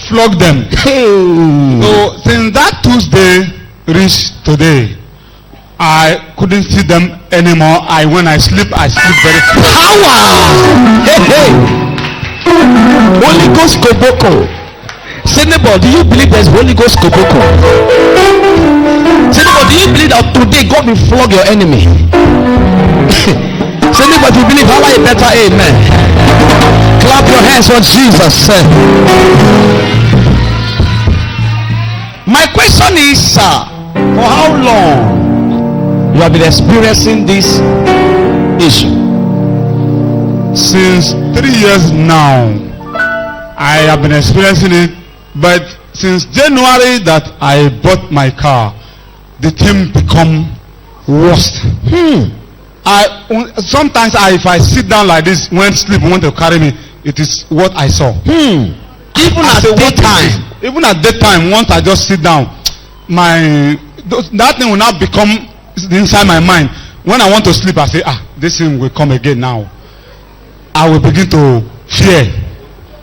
Flog them. So since that Tuesday reached today, I couldn't see them anymore. When I sleep very Power. Holy Ghost Koboko. Say neighbor, do you believe there's Holy Ghost Koboko? Say neighbor, do you believe that today God will flog your enemy? Say neighbor, do you believe? How a better amen? Clap your hands for Jesus. My question is, sir, for how long you have been experiencing this issue? Since 3 years now, I have been experiencing it. But since January that I bought my car, the thing become worse. Sometimes if I sit down like this, when sleep want to carry me, it is what I saw. Even at daytime. Even at daytime, once I just sit down, that thing will not become inside my mind. When I want to sleep, I say, this thing will come again now. I will begin to fear.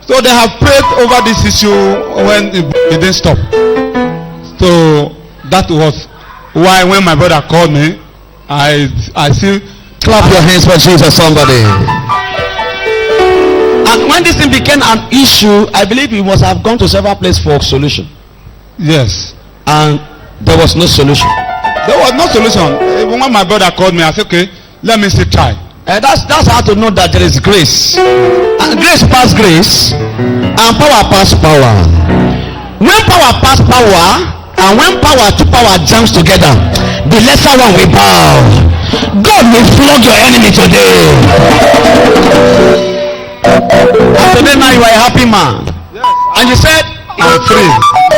So they have prayed over this issue when it didn't stop. So that was why when my brother called me, I see. Clap your hands for Jesus, somebody. And when this thing became an issue, I believe he must have gone to several places for solution. Yes. And there was no solution. There was no solution. Even when my brother called me, I said, okay, let me still try. That's how to know that there is grace. And grace pass grace, and power pass power. When power pass power, and when power to power jams together, the lesser one will bow. God will flog your enemy today. And today now you are a happy man. Yes. And you said, I'm free.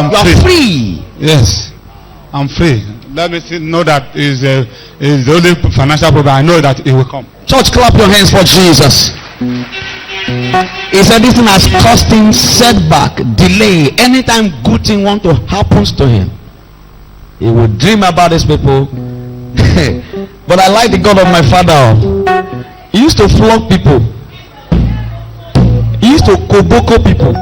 You are free. Yes, I'm free. Let me know that is the only financial problem. I know that it will come. Church, clap your hands for Jesus. He said this thing has caused him setback, delay. Anytime good thing want to happen to him, he will dream about these people. But I like the God of my father. He used to flog people. He used to koboko people.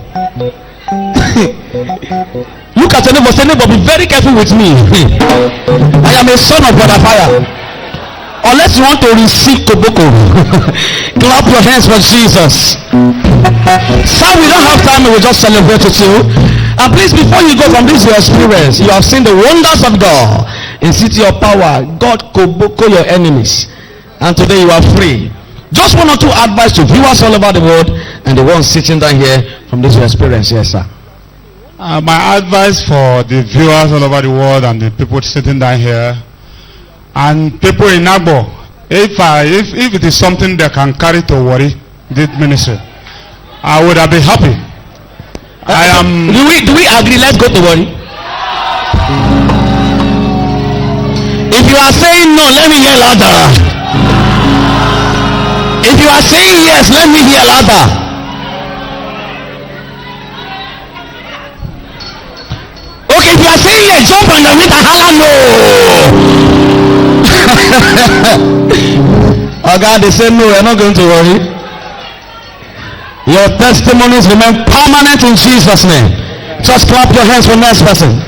Look at your neighbor, say neighbor, be very careful with me. I am a son of God fire. Unless you want to receive koboko. Clap your hands for Jesus. Sir, we don't have time, we will just celebrate with you. And please, before you go from this your experience, you have seen the wonders of God in city of power. God koboko your enemies, and today you are free. Just one or two advice to viewers all over the world and the ones sitting down here from this your experience. Yes, sir. My advice for the viewers all over the world and the people sitting down here and people in Agbor, if it is something they can carry to worry this ministry, I would have been happy. Do we agree? Let's go to worry. If you are saying no, let me hear louder. If you are saying yes, let me hear louder. Okay, if you are saying yes, jump on the meter, holla no. Oh God, they say no, we're not going to worry. Your testimonies remain permanent in Jesus' name. Just clap your hands for the next person.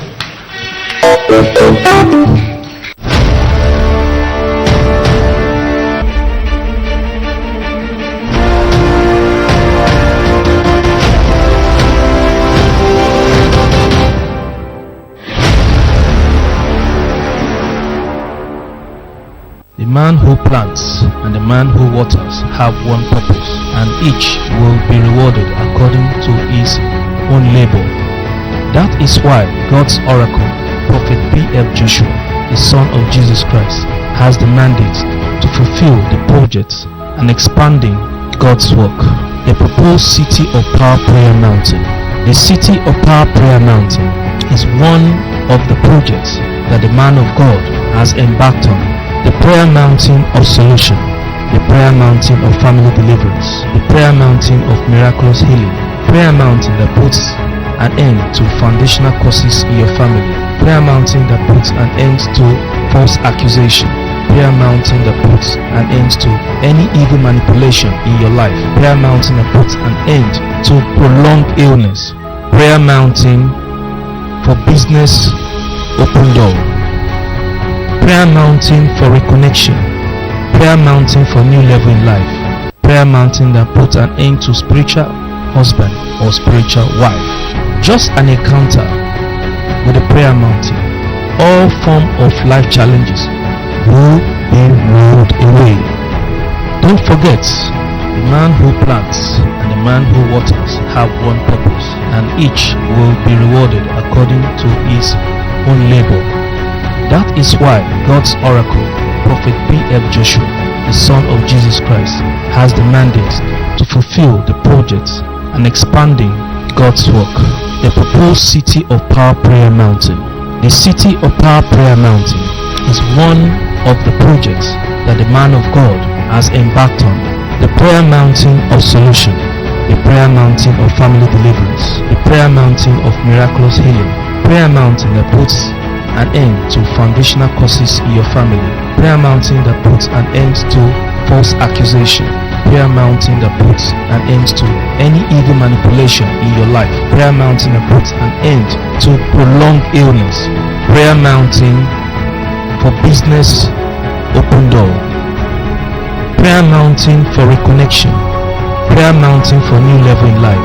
The man who plants and the man who waters have one purpose, and each will be rewarded according to his own labor. That is why God's oracle, Prophet B.F. Joshua, the son of Jesus Christ, has the mandate to fulfill the projects and expanding God's work. The proposed City of Power Prayer Mountain. The City of Power Prayer Mountain is one of the projects that the man of God has embarked on. The prayer mountain of solution, the prayer mountain of family deliverance, the prayer mountain of miraculous healing, prayer mountain that puts an end to foundational causes in your family, prayer mountain that puts an end to false accusation, prayer mountain that puts an end to any evil manipulation in your life, prayer mountain that puts an end to prolonged illness, prayer mountain for business open door, prayer mountain for reconnection, prayer mountain for new level in life, prayer mountain that puts an end to spiritual husband or spiritual wife. Just an encounter with the prayer mountain, all form of life challenges will be rolled away. Don't forget, the man who plants and the man who waters have one purpose, and each will be rewarded according to his own labor. That is why God's oracle, Prophet B.F. Joshua, the son of Jesus Christ, has the mandate to fulfill the project and expanding God's work. The proposed City of Power Prayer Mountain. The City of Power Prayer Mountain is one of the projects that the man of God has embarked on. The prayer mountain of solution, the prayer mountain of family deliverance, the prayer mountain of miraculous healing, prayer mountain that puts an end to foundational causes in your family, prayer mountain that puts an end to false accusation, prayer mountain that puts an end to any evil manipulation in your life, prayer mountain that puts an end to prolonged illness, prayer mountain for business open door, prayer mountain for reconnection, prayer mountain for new level in life,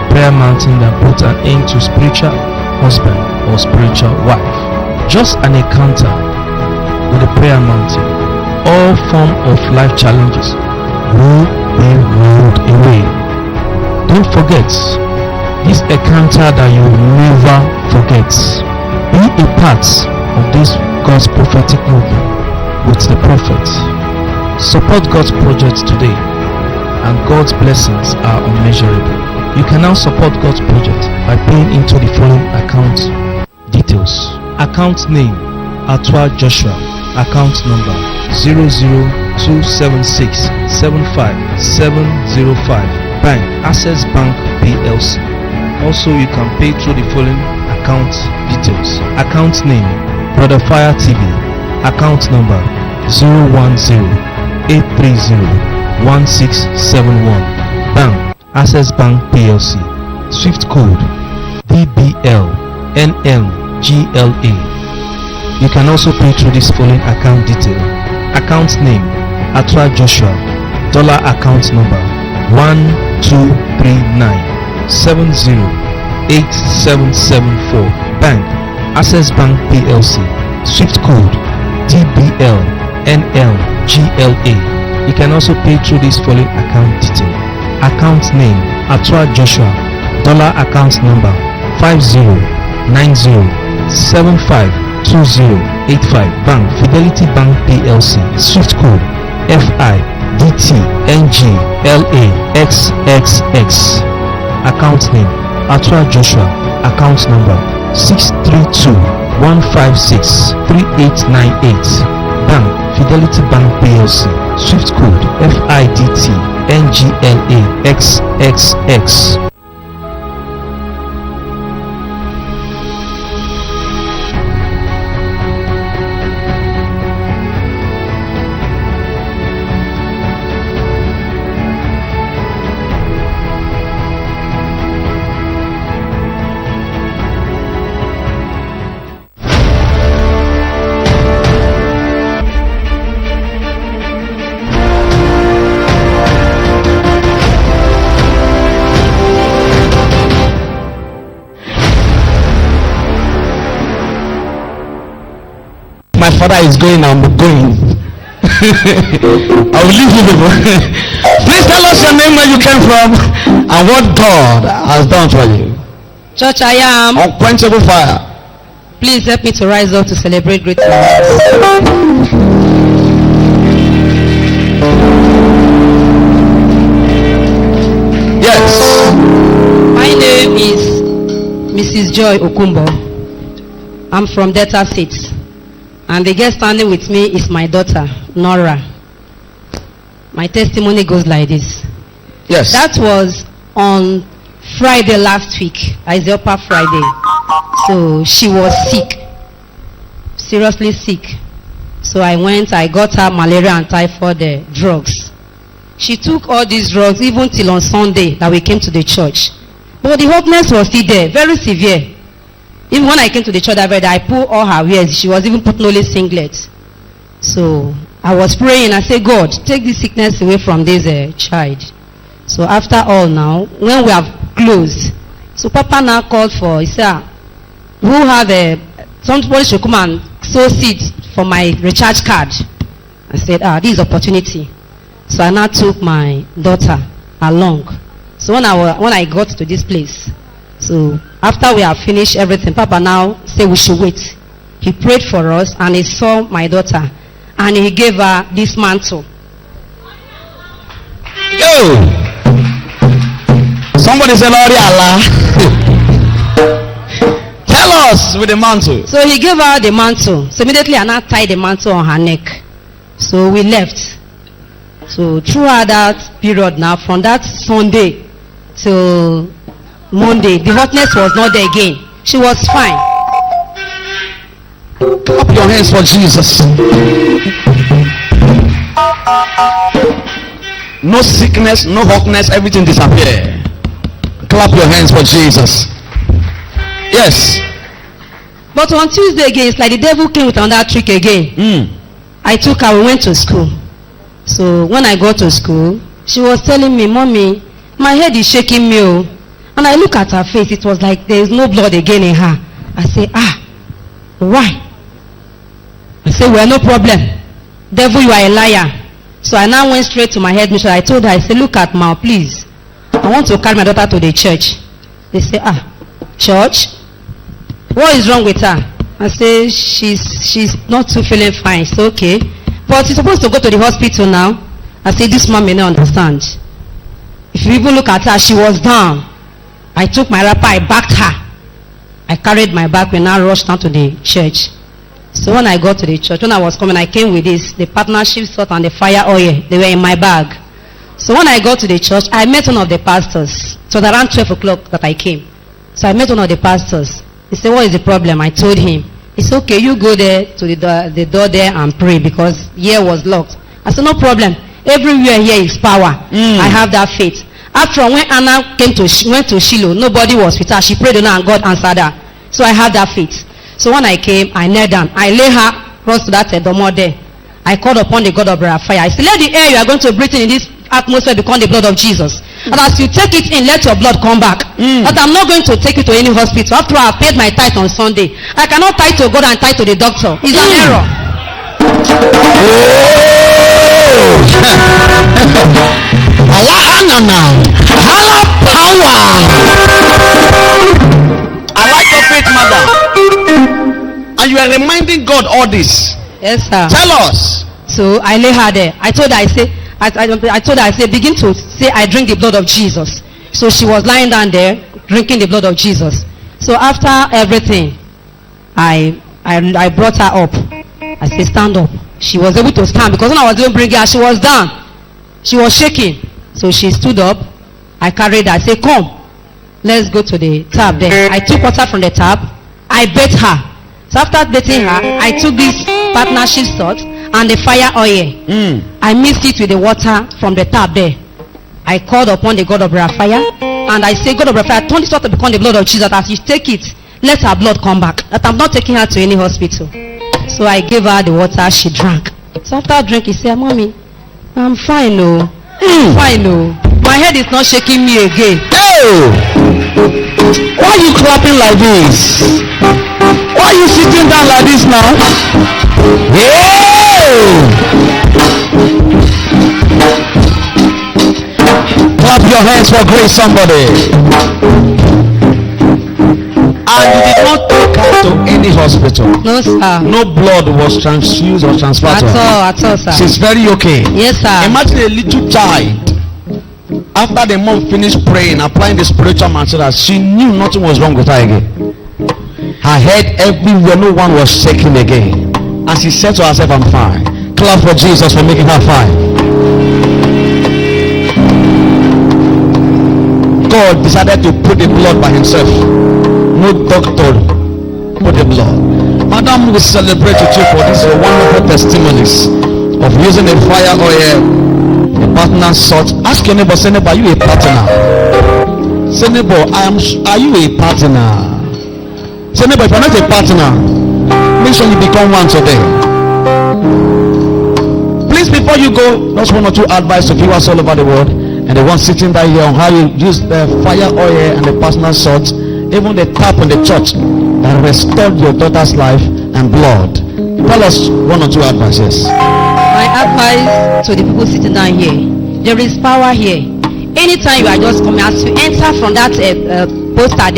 prayer mountain that puts an end to spiritual husband or spiritual wife. Just an encounter with the prayer mountain, all form of life challenges will be rolled away. Don't forget this encounter that you will never forget. Be a part of this God's prophetic movement with the prophet. Support God's project today, and God's blessings are unmeasurable. You can now support God's project by paying into the following account details. Account name Atwa Joshua. Account number 00276757005. Bank Access Bank PLC. Also, you can pay through the following account details. Account name Brother Fire TV. Account number 010-830-1671. Bank Access Bank PLC. Swift code DBL NLGLA. You can also pay through this following account detail. Account name Atwa Joshua. Dollar account number 1239708774. Bank Access Bank PLC. Swift code DBL NLGLA. You can also pay through this following account detail. Account name Atwa Joshua. Dollar account number 5090752085. Bank Fidelity Bank PLC. Swift code FIDTNGLAXXX. Account name Atwa Joshua. Account number 632-156-3898. Bank Fidelity Bank PLC. Swift code FIDTNGLAXXX. My father is going, I'm going. I will leave you people. Please tell us your name, where you came from, and what God has done for you. Church, I am. Unquenchable fire. Please help me to rise up to celebrate great things. Yes. My name is Mrs. Joy Okumbo. I'm from Delta State. And the girl standing with me is my daughter, Nora. My testimony goes like this. Yes. That was on Friday last week. It's the upper Friday. So she was sick. Seriously sick. So I went, I got her malaria and typhoid drugs. She took all these drugs even till on Sunday that we came to the church. But the hotness was still there, very severe. Even when I came to the church that day, I pulled all her wears. She was even putting only singlets. So I was praying. I said, God, take this sickness away from this child. So after all now, when we have closed, so Papa now called for, he said, who have somebody should come and sow seeds for my recharge card. I said, this is opportunity. So I now took my daughter along. So when I got to this place, so after we have finished everything, Papa now said we should wait. He prayed for us and he saw my daughter and he gave her this mantle. Yo! Somebody say, Lord Allah. Tell us with the mantle. So he gave her the mantle. So immediately I now tied the mantle on her neck. So we left. So throughout that period now, from that Sunday till Monday, the hotness was not there again. She was fine. Clap your hands for Jesus. No sickness, no hotness, everything disappeared. Clap your hands for Jesus. Yes. But on Tuesday again, it's like the devil came with another trick again. I took her, we went to school. So when I got to school, she was telling me, Mommy, my head is shaking me. And I look at her face, it was like there is no blood again in her. I say, why? I say, well, no problem. Devil, you are a liar. So I now went straight to my headmistress. I told her, I said, look at Ma, please. I want to carry my daughter to the church. They say, church? What is wrong with her? I say, she's not too feeling fine. It's okay. But she's supposed to go to the hospital now. I say, this mom may not understand. If you even look at her, she was down. I took my wrapper, I backed her. I carried my bag and I rushed down to the church. So when I got to the church, when I was coming, I came with this, the partnership salt and the fire oil. They were in my bag. So when I got to the church, I met one of the pastors. It was around 12 o'clock that I came. So I met one of the pastors. He said, what is the problem? I told him. He said, okay, you go there to the door there and pray because here was locked. I said, no problem. Everywhere here is power. I have that faith. After when Anna went to Shiloh, nobody was with her. She prayed on her and God answered her. So I have that faith. So when I came, I knelt down. I lay her close to that domo there. I called upon the God of fire. I said, let the air you are going to breathe in this atmosphere become the blood of Jesus. And as you take it in, let your blood come back. But I'm not going to take you to any hospital. After I paid my tithe on Sunday, I cannot tie to God and tie to the doctor. It's an error. I like your faith, mother. And you are reminding God all this. Yes, sir. Tell us. So I lay her there. I told her, I told her, I said, begin to say, I drink the blood of Jesus. So she was lying down there, drinking the blood of Jesus. So after everything, I brought her up. I said, stand up. She was able to stand because when I was even bringing her, she was down. She was shaking. So she stood up. I carried her. I said, come. Let's go to the tap there. I took water from the tap. I bathed her. So after bathing her, I took this partnership salt and the fire oil. I mixed it with the water from the tap there. I called upon the God of fire and I said, God of fire, turn this water to become the blood of Jesus. As you take it, let her blood come back. That I'm not taking her to any hospital. So I gave her the water, she drank. So after drinking, she said, Mommy, I'm fine, no. I'm fine, no. My head is not shaking me again. Hey! Why are you clapping like this? Why are you sitting down like this now? Hey! Clap your hands for grace, somebody. And you did not take her to any hospital. No, sir. No blood was transfused or transferred to her. At all, sir. She's very okay. Yes, sir. Imagine a little child. After the mom finished praying, applying the spiritual mantra, she knew nothing was wrong with her again. Her head everywhere, no one was shaking again. as she said to herself, I'm fine. Clap for Jesus for making her fine. God decided to put the blood by himself. No doctor put the blood. Madam, we celebrate with you for these wonderful testimonies of using a fire oil, a partner salt. Ask your neighbor, say neighbor, are you a partner? Say neighbor, are you a partner? Say neighbor, if you're not a partner, make sure you become one today. Please, before you go, just one or two advice to viewers all over the world and the ones sitting down here on how you use the fire oil and the personal salt, even the tap in the church that restored your daughter's life and blood. Tell us one or two advices. My advice to the people sitting down here, there is power here. Anytime you are just coming, as you enter from that poster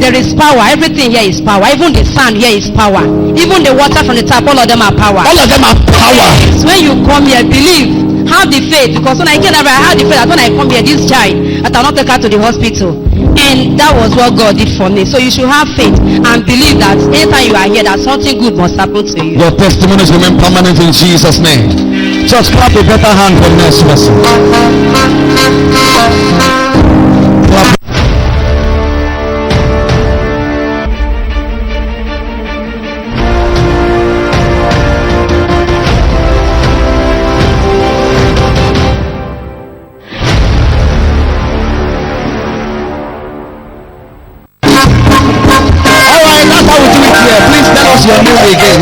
there is power. Everything here is power. Even the sand here is power. Even the water from the tap, all of them are power. All of them are power. So when you come here, believe, have the faith, because when I came here, I had the faith that when I come here, this child, I will not take her to the hospital. And that was what God did for me. So you should have faith and believe that anytime you are here, that something good must happen to you. Your testimonies remain permanent in Jesus' name. Just clap a better hand for the next person. Clap.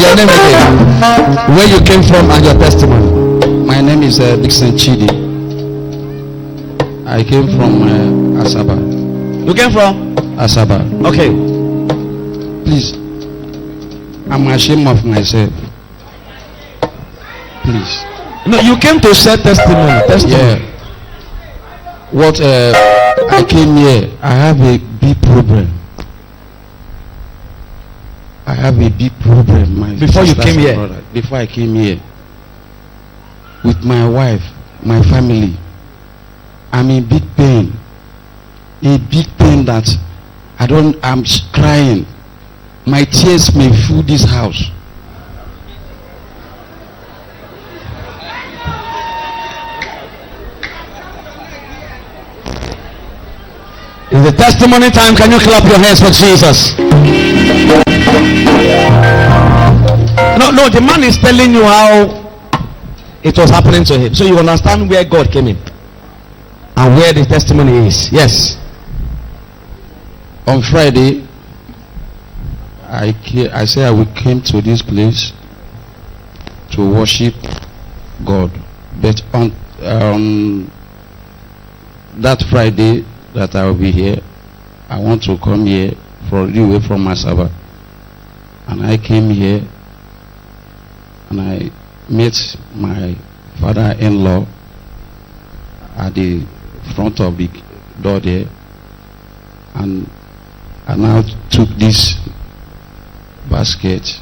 Your name again. Where you came from and your testimony. My name is Dixon Chidi. I came from Asaba. You came from Asaba. Okay. Please, I'm ashamed of myself. Please. No, you came to share testimony. Yeah. What I came here, I have a big problem. I have a big problem. Before you came here? Brother, before I came here, with my wife, my family, I'm in big pain. A big pain that I'm crying. My tears may fill this house. It's the testimony time. Can you clap your hands for Jesus? No, the man is telling you how it was happening to him, so you understand where God came in and where the testimony is. Yes. On Friday, I said I came to this place to worship God, but on that Friday that I will be here, I want to come here away from Asaba, and I came here and I met my father-in-law at the front of the door there, and I now took this basket.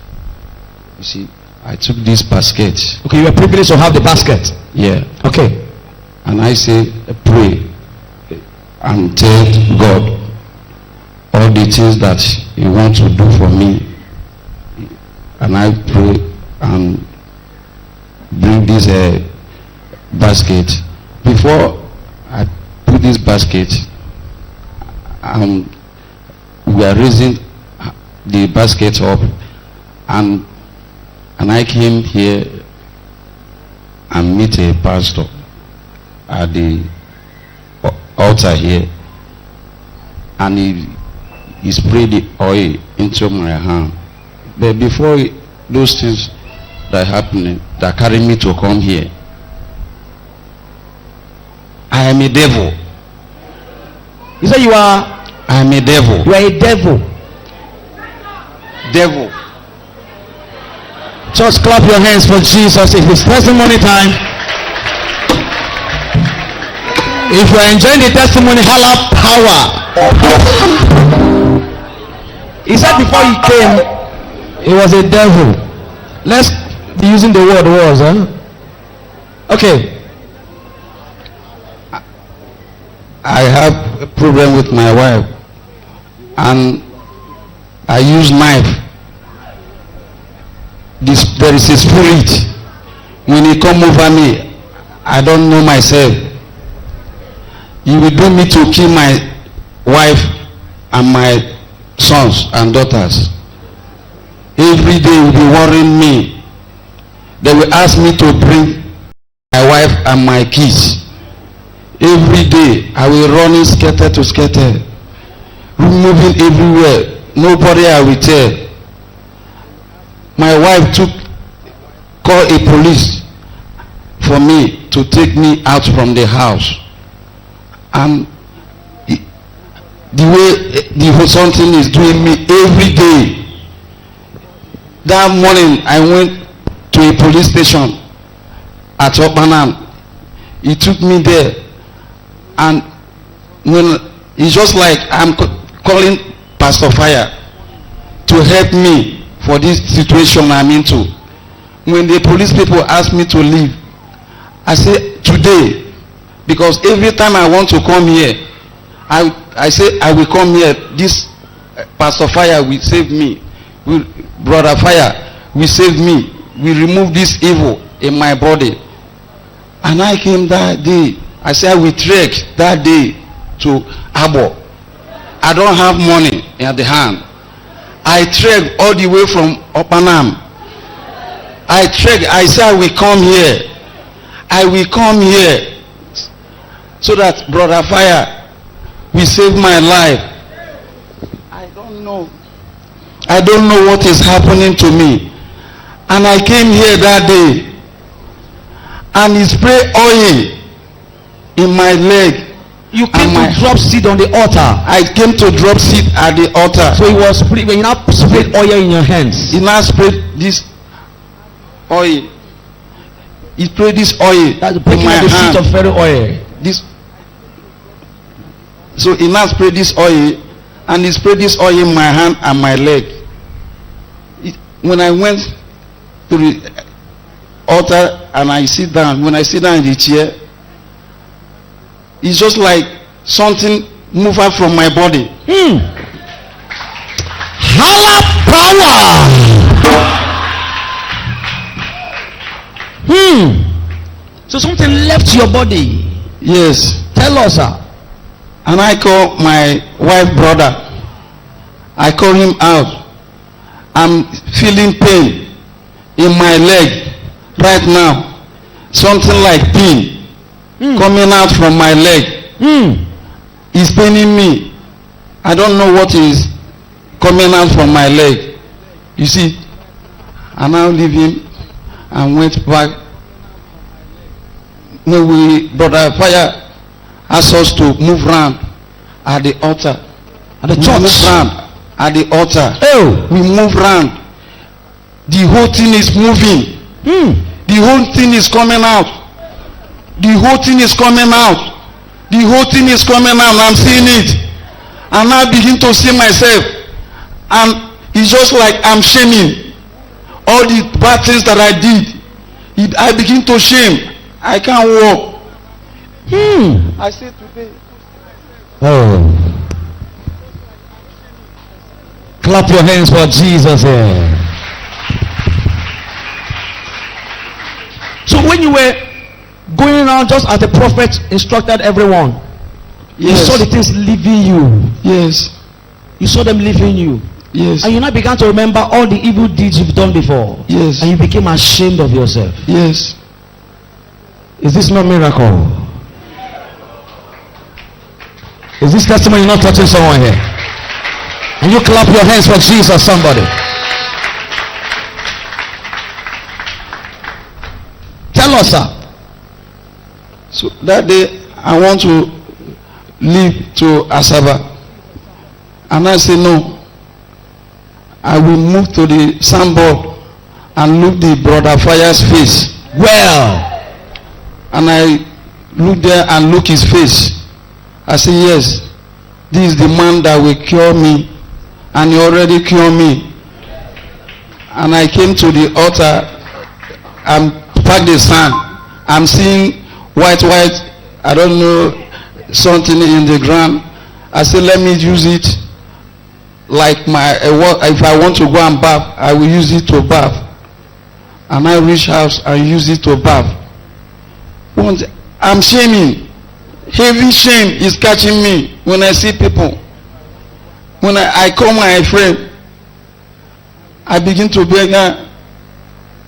You see, I took this basket. Okay, you are privileged to have the basket. Yeah. Okay. And I say, pray and tell God all the things that He wants to do for me. And I pray and bring this basket. Before I put this basket, we are raising the basket up, and I came here and meet a pastor at the altar here, and he sprayed the oil into my hand. But before those things that happening, that carried me to come here, I am a devil. You say you are? I am a devil. You are a devil. Devil. Just clap your hands for Jesus. It is testimony time. If you are enjoying the testimony, holla power. He said before he came, he was a devil. Let's be using the word was, huh? Okay. I have a problem with my wife, and I use knife there is a spirit. When he come over me, I don't know myself. He will do me to kill my wife and my sons and daughters. Every day he will be worrying me. They will ask me to bring my wife and my kids. Every day I will run skater to skater, moving everywhere. Nobody I will tell. My wife call a police for me to take me out from the house. And the way the whole something is doing me every day. That morning I went to a police station at Opanam. He took me there, and when it's just like I'm calling Pastor Fire to help me for this situation I'm into. When the police people ask me to leave, I say today, because every time I want to come here, I say I will come here. This Pastor Fire will save me. Brother Fire will save me. We remove this evil in my body. And I came that day. I said I will trek that day to Agbor. I don't have money in the hand. I trek all the way from Opanam. I trek. I said I will come here. I will come here so that Brother Fire will save my life. I don't know. I don't know what is happening to me. And I came here that day, and he sprayed oil in my leg. You came to drop seed on the altar. I came to drop seed at the altar. So he was when you now sprayed oil in your hands. He now sprayed this oil. He sprayed this oil that's breaking in my the hand. Seed of fairy oil. This. So he now sprayed this oil, and he sprayed this oil in my hand and my leg. When I went to the altar and I sit down, when I sit down in the chair, it's just like something move out from my body. Higher power. So something left your body. Yes. Tell us, sir. And I call my wife brother. I call him out. I'm feeling pain in my leg right now. Something like pain coming out from my leg. It's paining me. I don't know what is coming out from my leg. You see, I now leave him and went back. When Brother Fire asked us to move round at the altar. At the church. Move round at the altar. Oh. We move round. The whole thing is moving. The whole thing is coming out. The whole thing is coming out. The whole thing is coming out. I'm seeing it. And I begin to see myself. And it's just like I'm shaming all the bad things that I did. I begin to shame. I can't walk. I say today. Oh. Clap your hands for Jesus here. So when you were going around just as the prophet instructed everyone, you saw the things leaving you. Yes. You saw them leaving you. Yes. And you now began to remember all the evil deeds you've done before. Yes. And you became ashamed of yourself. Yes. Is this not miracle? Is this testimony not touching someone here? And you clap your hands for Jesus, somebody. Tell us, sir. So that day I want to leave to Asaba. And I say no. I will move to the sandboard and look the Brother Fire's face. Well. And I look there and look his face. I say, yes, this is the man that will cure me. And he already cured me. And I came to the altar and packed the sand. I'm seeing white, I don't know, something in the ground. I said, let me use it like if I want to go and bath, I will use it to bath. and I reach house and use it to bath. I'm shaming. Heavy shame is catching me when I see people. When I call my friend, I begin to beg her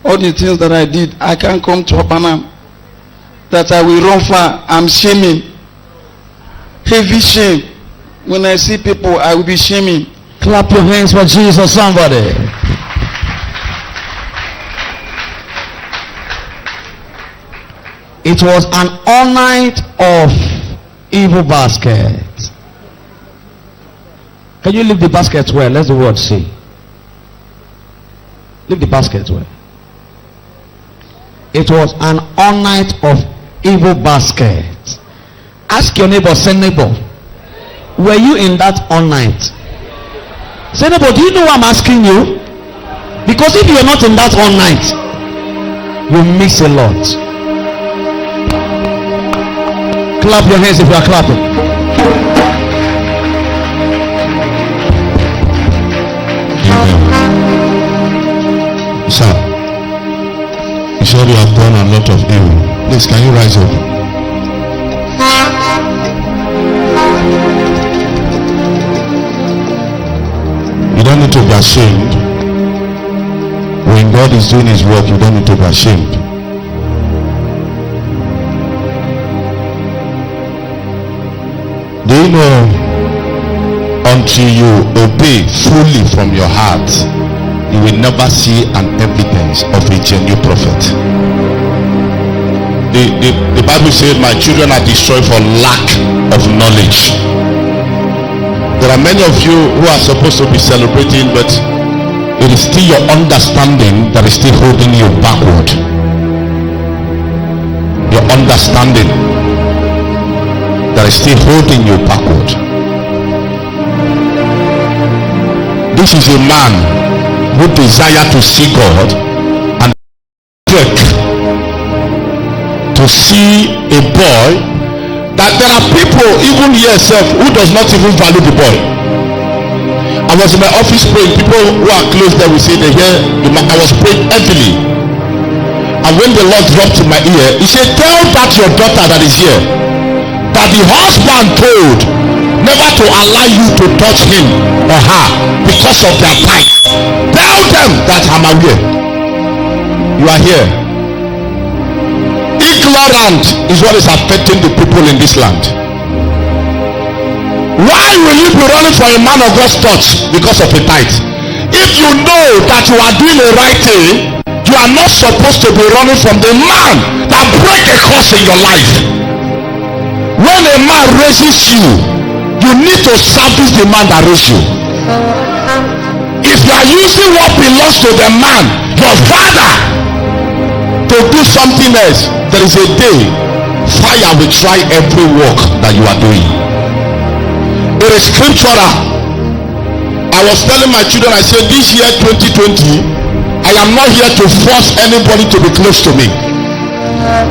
all the things that I did. I can't come to Opanam. That I will run far. I'm shaming. Heavy shame. When I see people, I will be shaming. Clap your hands for Jesus, somebody. It was an all night of evil basket. Can you leave the basket well? Let's the word say. Leave the basket well. It was an all night of evil basket. Ask your neighbor, say neighbor, were you in that all night? Say neighbor, do you know why I'm asking you? Because if you're not in that all night, you miss a lot. Clap your hands if you are clapping. Sir, you said you have done a lot of evil. Please, can you rise up? You don't need to be ashamed. When God is doing his work, you don't need to be ashamed. Do you know, until you obey fully from your heart, you will never see an evidence of a genuine prophet. The Bible says, my children are destroyed for lack of knowledge. There are many of you who are supposed to be celebrating, but it is still your understanding that is still holding you backward. Your understanding that is still holding you backward. This is a man who desire to see God and work to see a boy, that there are people even here self who does not even value the boy. I was in my office praying, people who are close there will say they hear I was praying heavily, and when the Lord dropped in my ear, he said, tell that your daughter that is here that the husband told never to allow you to touch him or her because of their pride. Tell them that I'm aware. You are here. Ignorant is what is affecting the people in this land. Why will you be running for a man of God's touch because of a tithe? If you know that you are doing the right thing, you are not supposed to be running from the man that break a curse in your life. When a man raises you, you need to service the man that raised you. If you are using what belongs to the man, your father, to do something else, there is a day fire will try every work that you are doing. It is scriptural. I was telling my children, I said, this year 2020, I am not here to force anybody to be close to me.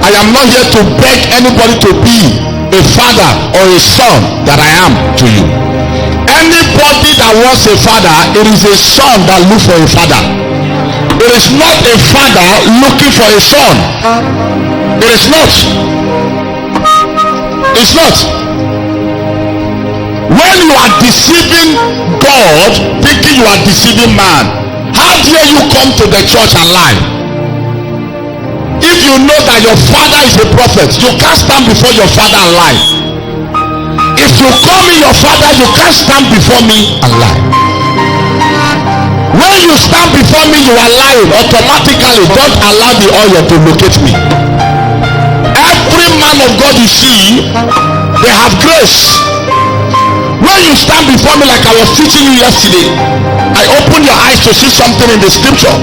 I am not here to beg anybody to be a father or a son that I am to you. Anybody that wants a father, it is a son that looks for a father. It is not a father looking for a son. It is not. It's not. When you are deceiving God, thinking you are deceiving man, how dare you come to the church and lie? If you know that your father is a prophet, you can't stand before your father and lie. If you call me your father, you can't stand before me and lie. When you stand before me, you are lying automatically. Don't allow the oil to locate me. Every man of God you see, they have grace. When you stand before me like I was teaching you yesterday, I opened your eyes to see something in the scripture.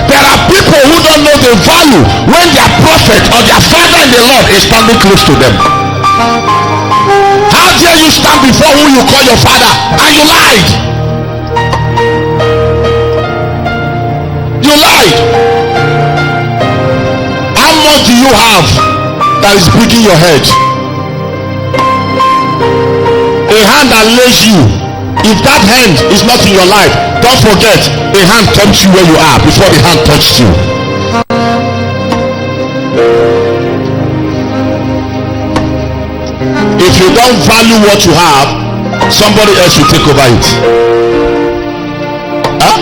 There are people who don't know the value when their prophet or their father in the Lord is standing close to them. How dare you stand before who you call your father and you lied? You lied. How much do you have that is beating your head? A hand that lays you, if that hand is not in your life, don't forget, a hand touched you where you are before the hand touched you. you what you have, somebody else will take over it. Huh?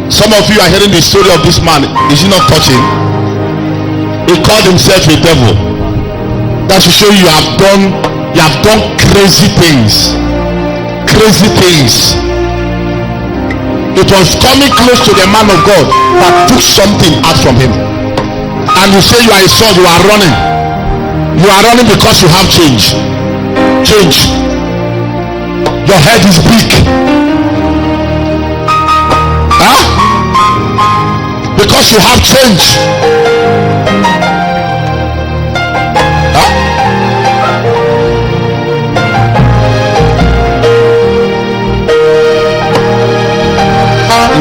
Some of you are hearing the story of this man. Is he not touching? He called himself a devil. That should show you have done crazy things. Crazy things. It was coming close to the man of God that took something out from him. And you say you are a son, you are running. You are running because you have change. Change. Your head is big. Huh? Because you have change. Huh?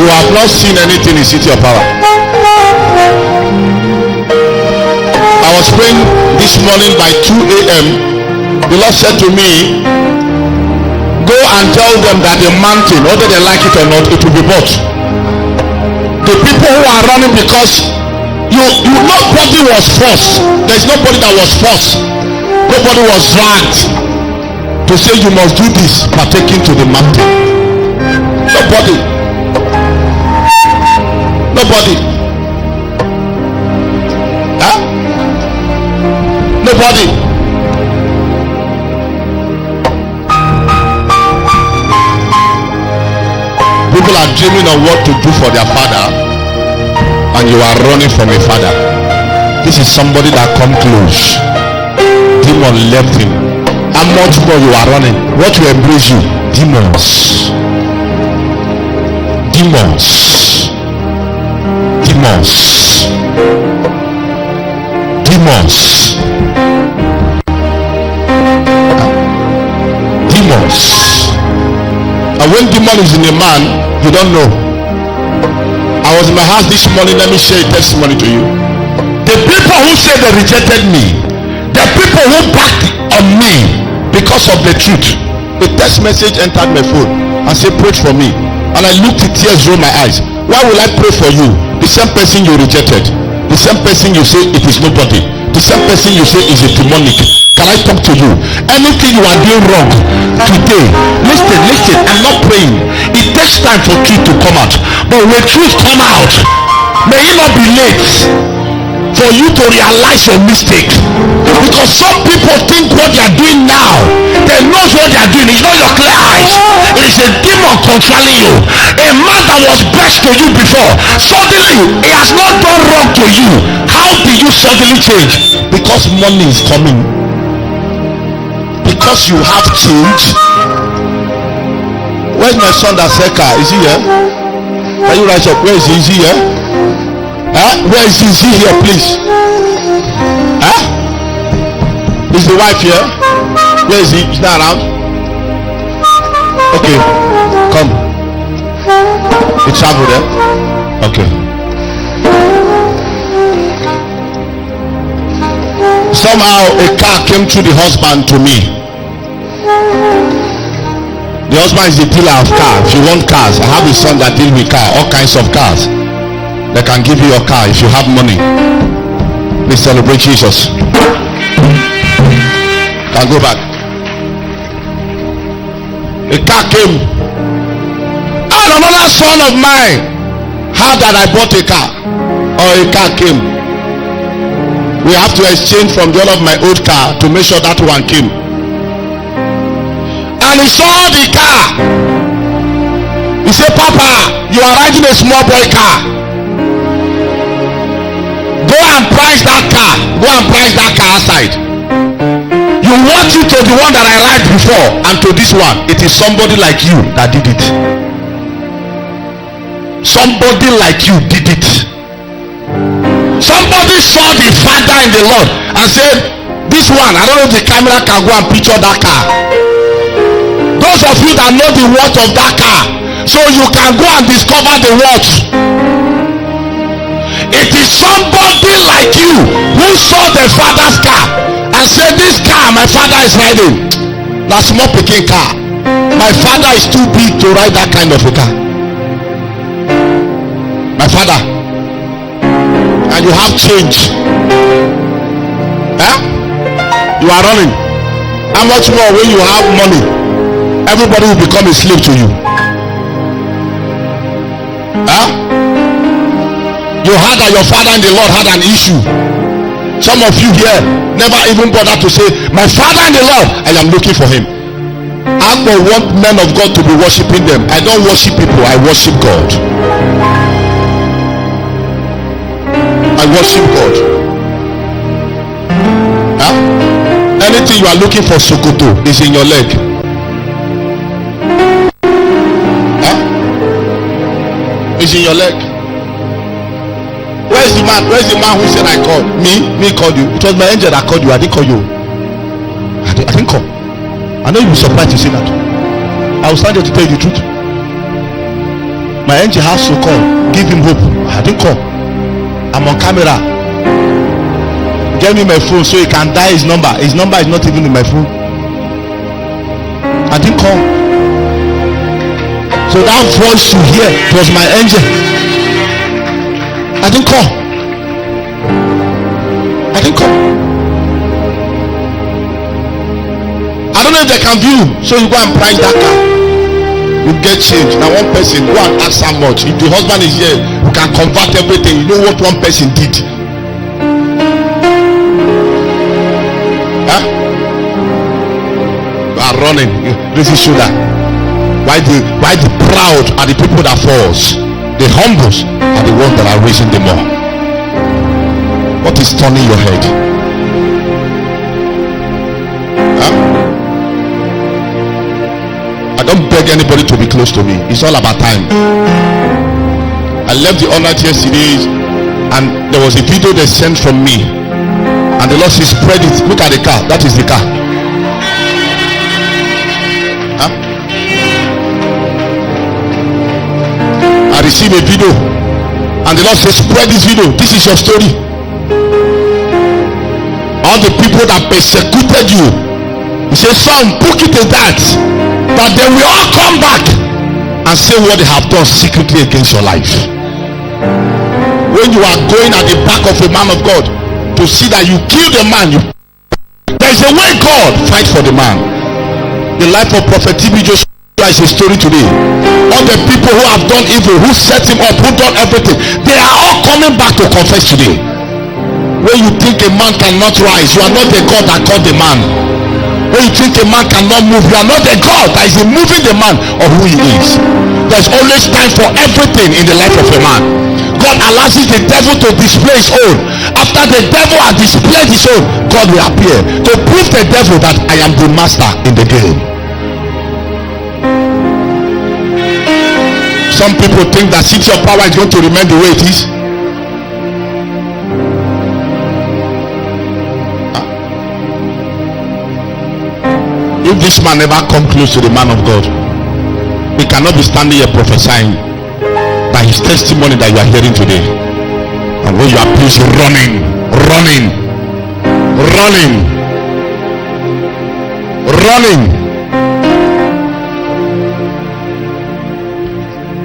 You have not seen anything in City of Power. I was praying this morning by 2 a.m. The Lord said to me, go and tell them that the mountain, whether they like it or not, it will be bought. The people who are running because nobody was forced. There's nobody that was forced. Nobody was dragged to say you must do this, partaking to the mountain. Nobody. Nobody. Huh? Nobody. People are dreaming of what to do for their father, and you are running from a father. This is somebody that come close. Demon left him. How much more you are running? What will embrace you? Demons. Demons. Demons. Demons. Demons. And when demon is in a man, you don't know. I was in my house this morning. Let me share a testimony to you. The people who said they rejected me, the people who backed on me because of the truth, a text message entered my phone and said, pray for me. And I looked at tears roll my eyes. Why will I pray for you? The same person you rejected, the same person you say it is nobody, the same person you say is a demonic. Can I talk to you? Anything you are doing wrong today, listen, I'm not praying. It takes time for truth to come out. But when truth come out, may it not be late for you to realize your mistake. Because some people think what they are doing now, they know what they are doing. It's not your clear eyes. It is a demon controlling you. A man that was best to you before, suddenly he has not done wrong to you. How did you suddenly change? Because money is coming. Because you have change. Where's my son that said car? Is he here? Can you rise up? Where is he? Is he here? Huh? Where is he? Is he here, please? Huh? Is the wife here? Where is he? He's not around. Okay, come. You travel there? Okay. Somehow a car came through the husband to me. The husband is the dealer of cars. If you want cars, I have a son that deals with cars, all kinds of cars. They can give you your car if you have money. Please celebrate Jesus. Can go back. A car came, and another son of mine heard that I bought a car, or a car came. We have to exchange from the one of my old car to make sure that one came. And he saw the car. He said, Papa, you are riding a small boy car. Go and price that car. Go and price that car outside. You want it to the one that I ride before, and to this one. It is somebody like you that did it. Somebody like you did it. Somebody saw the father in the Lord and said, this one, I don't know if the camera can go and picture that car. Those of you that know the worth of that car, so you can go and discover the worth. It is somebody like you who saw the father's car and said, this car my father is riding, that's small picking car. My father is too big to ride that kind of a car. My father. And you have change. You are running. How much more when you have money? Everybody will become a slave to you. Huh? You heard that your father and the Lord had an issue. Some of you here never even bother to say, my father and the Lord, I am looking for him. Agbor want men of God to be worshiping them. I don't worship people, I worship God. I worship God. Huh? Anything you are looking for, Sokoto, is in your leg. Huh? Is in your leg. Where's the man? Where's the man who said I called? Me called you. It was my angel that called you. I didn't call you. I didn't call. I know you'll be surprised to see that. I will stand there to tell you the truth. My angel has to call. Give him hope. I didn't call. I'm on camera. Get me my phone so he can dial his number. His number is not even in my phone. I didn't call. So that voice you hear, it was my angel. I didn't call. I didn't call. I don't know if they can view. So you go and price that car. You get change. Now one person go and ask how much. If the husband is here, you can convert everything. You know what one person did. Huh? You are running. Raise your shoulder. Why the proud are the people that falls? The humbles are the ones that are raising them up. What is turning your head? Huh? I don't beg anybody to be close to me. It's all about time. I left the all night yesterday and there was a video they sent from me. And the Lord says, spread it. Look at the car. That is the car. Huh? I received a video. And the Lord says, spread this video. This is your story. All the people that persecuted you. He says, son, book it in that. But they will all come back and say what they have done secretly against your life. When you are going at the back of a man of God to see that you kill the man, there is a way God fight for the man. The life of Prophet TB Joshua is a story today. All the people who have done evil, who set him up, who done everything, they are all coming back to confess today. When you think a man cannot rise, you are not the God that called the man. When you think a man cannot move, you are not the God that is moving the man of who he is. There's always time for everything in the life of a man. God allows the devil to display his own. After the devil has displayed his own, God will appear to prove the devil that I am the master in the game. Some people think that city of power is going to remain the way it is. If this man never come close to the man of God, he cannot be standing here prophesying by his testimony that you are hearing today. And when you are please running,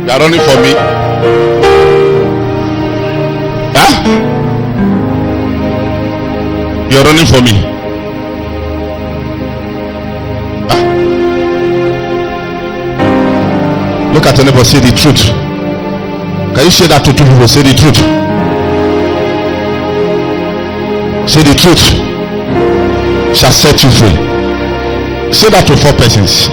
you are running for me. Huh? You are running for me. Look at your neighbor, say the truth. Can you say that to two people? Say the truth. Say the truth shall set you free. Say that to 4 persons.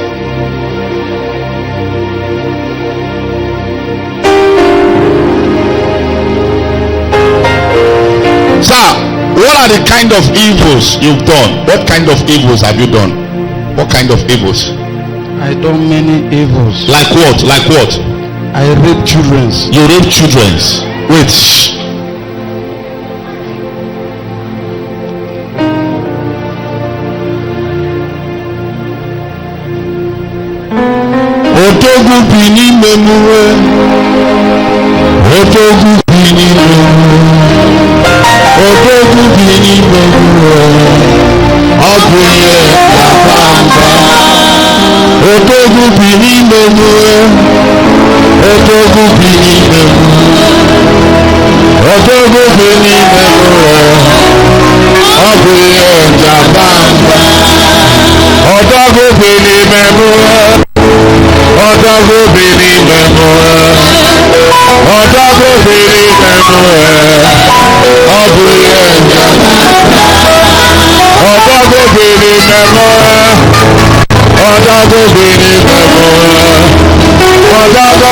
Sir, what are the kind of evils you've done? What kind of evils have you done? What kind of evils? I done many evils. Like what? Like what? I rape children. You rape children. Wait. Shh. Otogu bini memuwe. Otogu bini memuwe. Otogu bini memuwe. Ogunye kapamba. Otogu bini memuwe. Otogu bini memuwe. Otogu bini memuwe. Ogunye kapamba.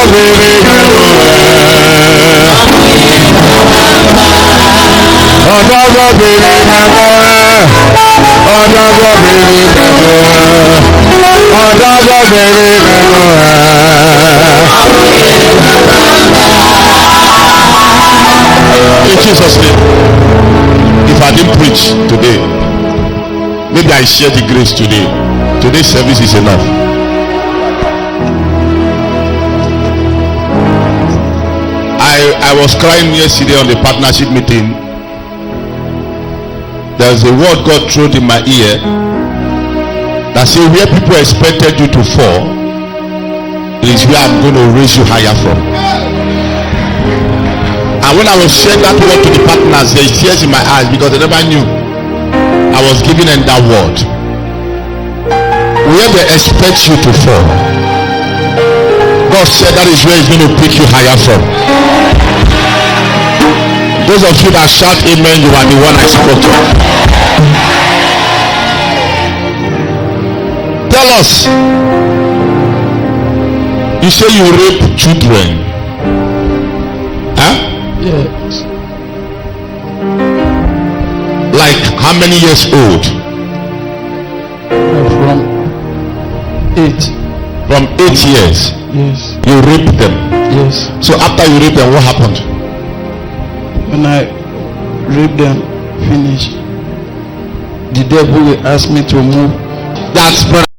In Jesus' name. If I didn't preach today, maybe I share the grace today. Today's service is enough. I was crying yesterday on the partnership meeting. There's a word God threw in my ear that says where people expected you to fall is where I'm going to raise you higher from. And when I was sharing that word to the partners, there is tears in my eyes because they never knew I was giving them that word. Where they expect you to fall, God said that is where He's going to pick you higher from. Those of you that shout amen, you are the one I spoke to. Tell us. You say you rape children. Huh? Yes. Like how many years old? From 8. From 8 years. Yes. You raped them. Yes. So after you raped them, what happened? When I raped them, finish, the devil will ask me to move. That's brother.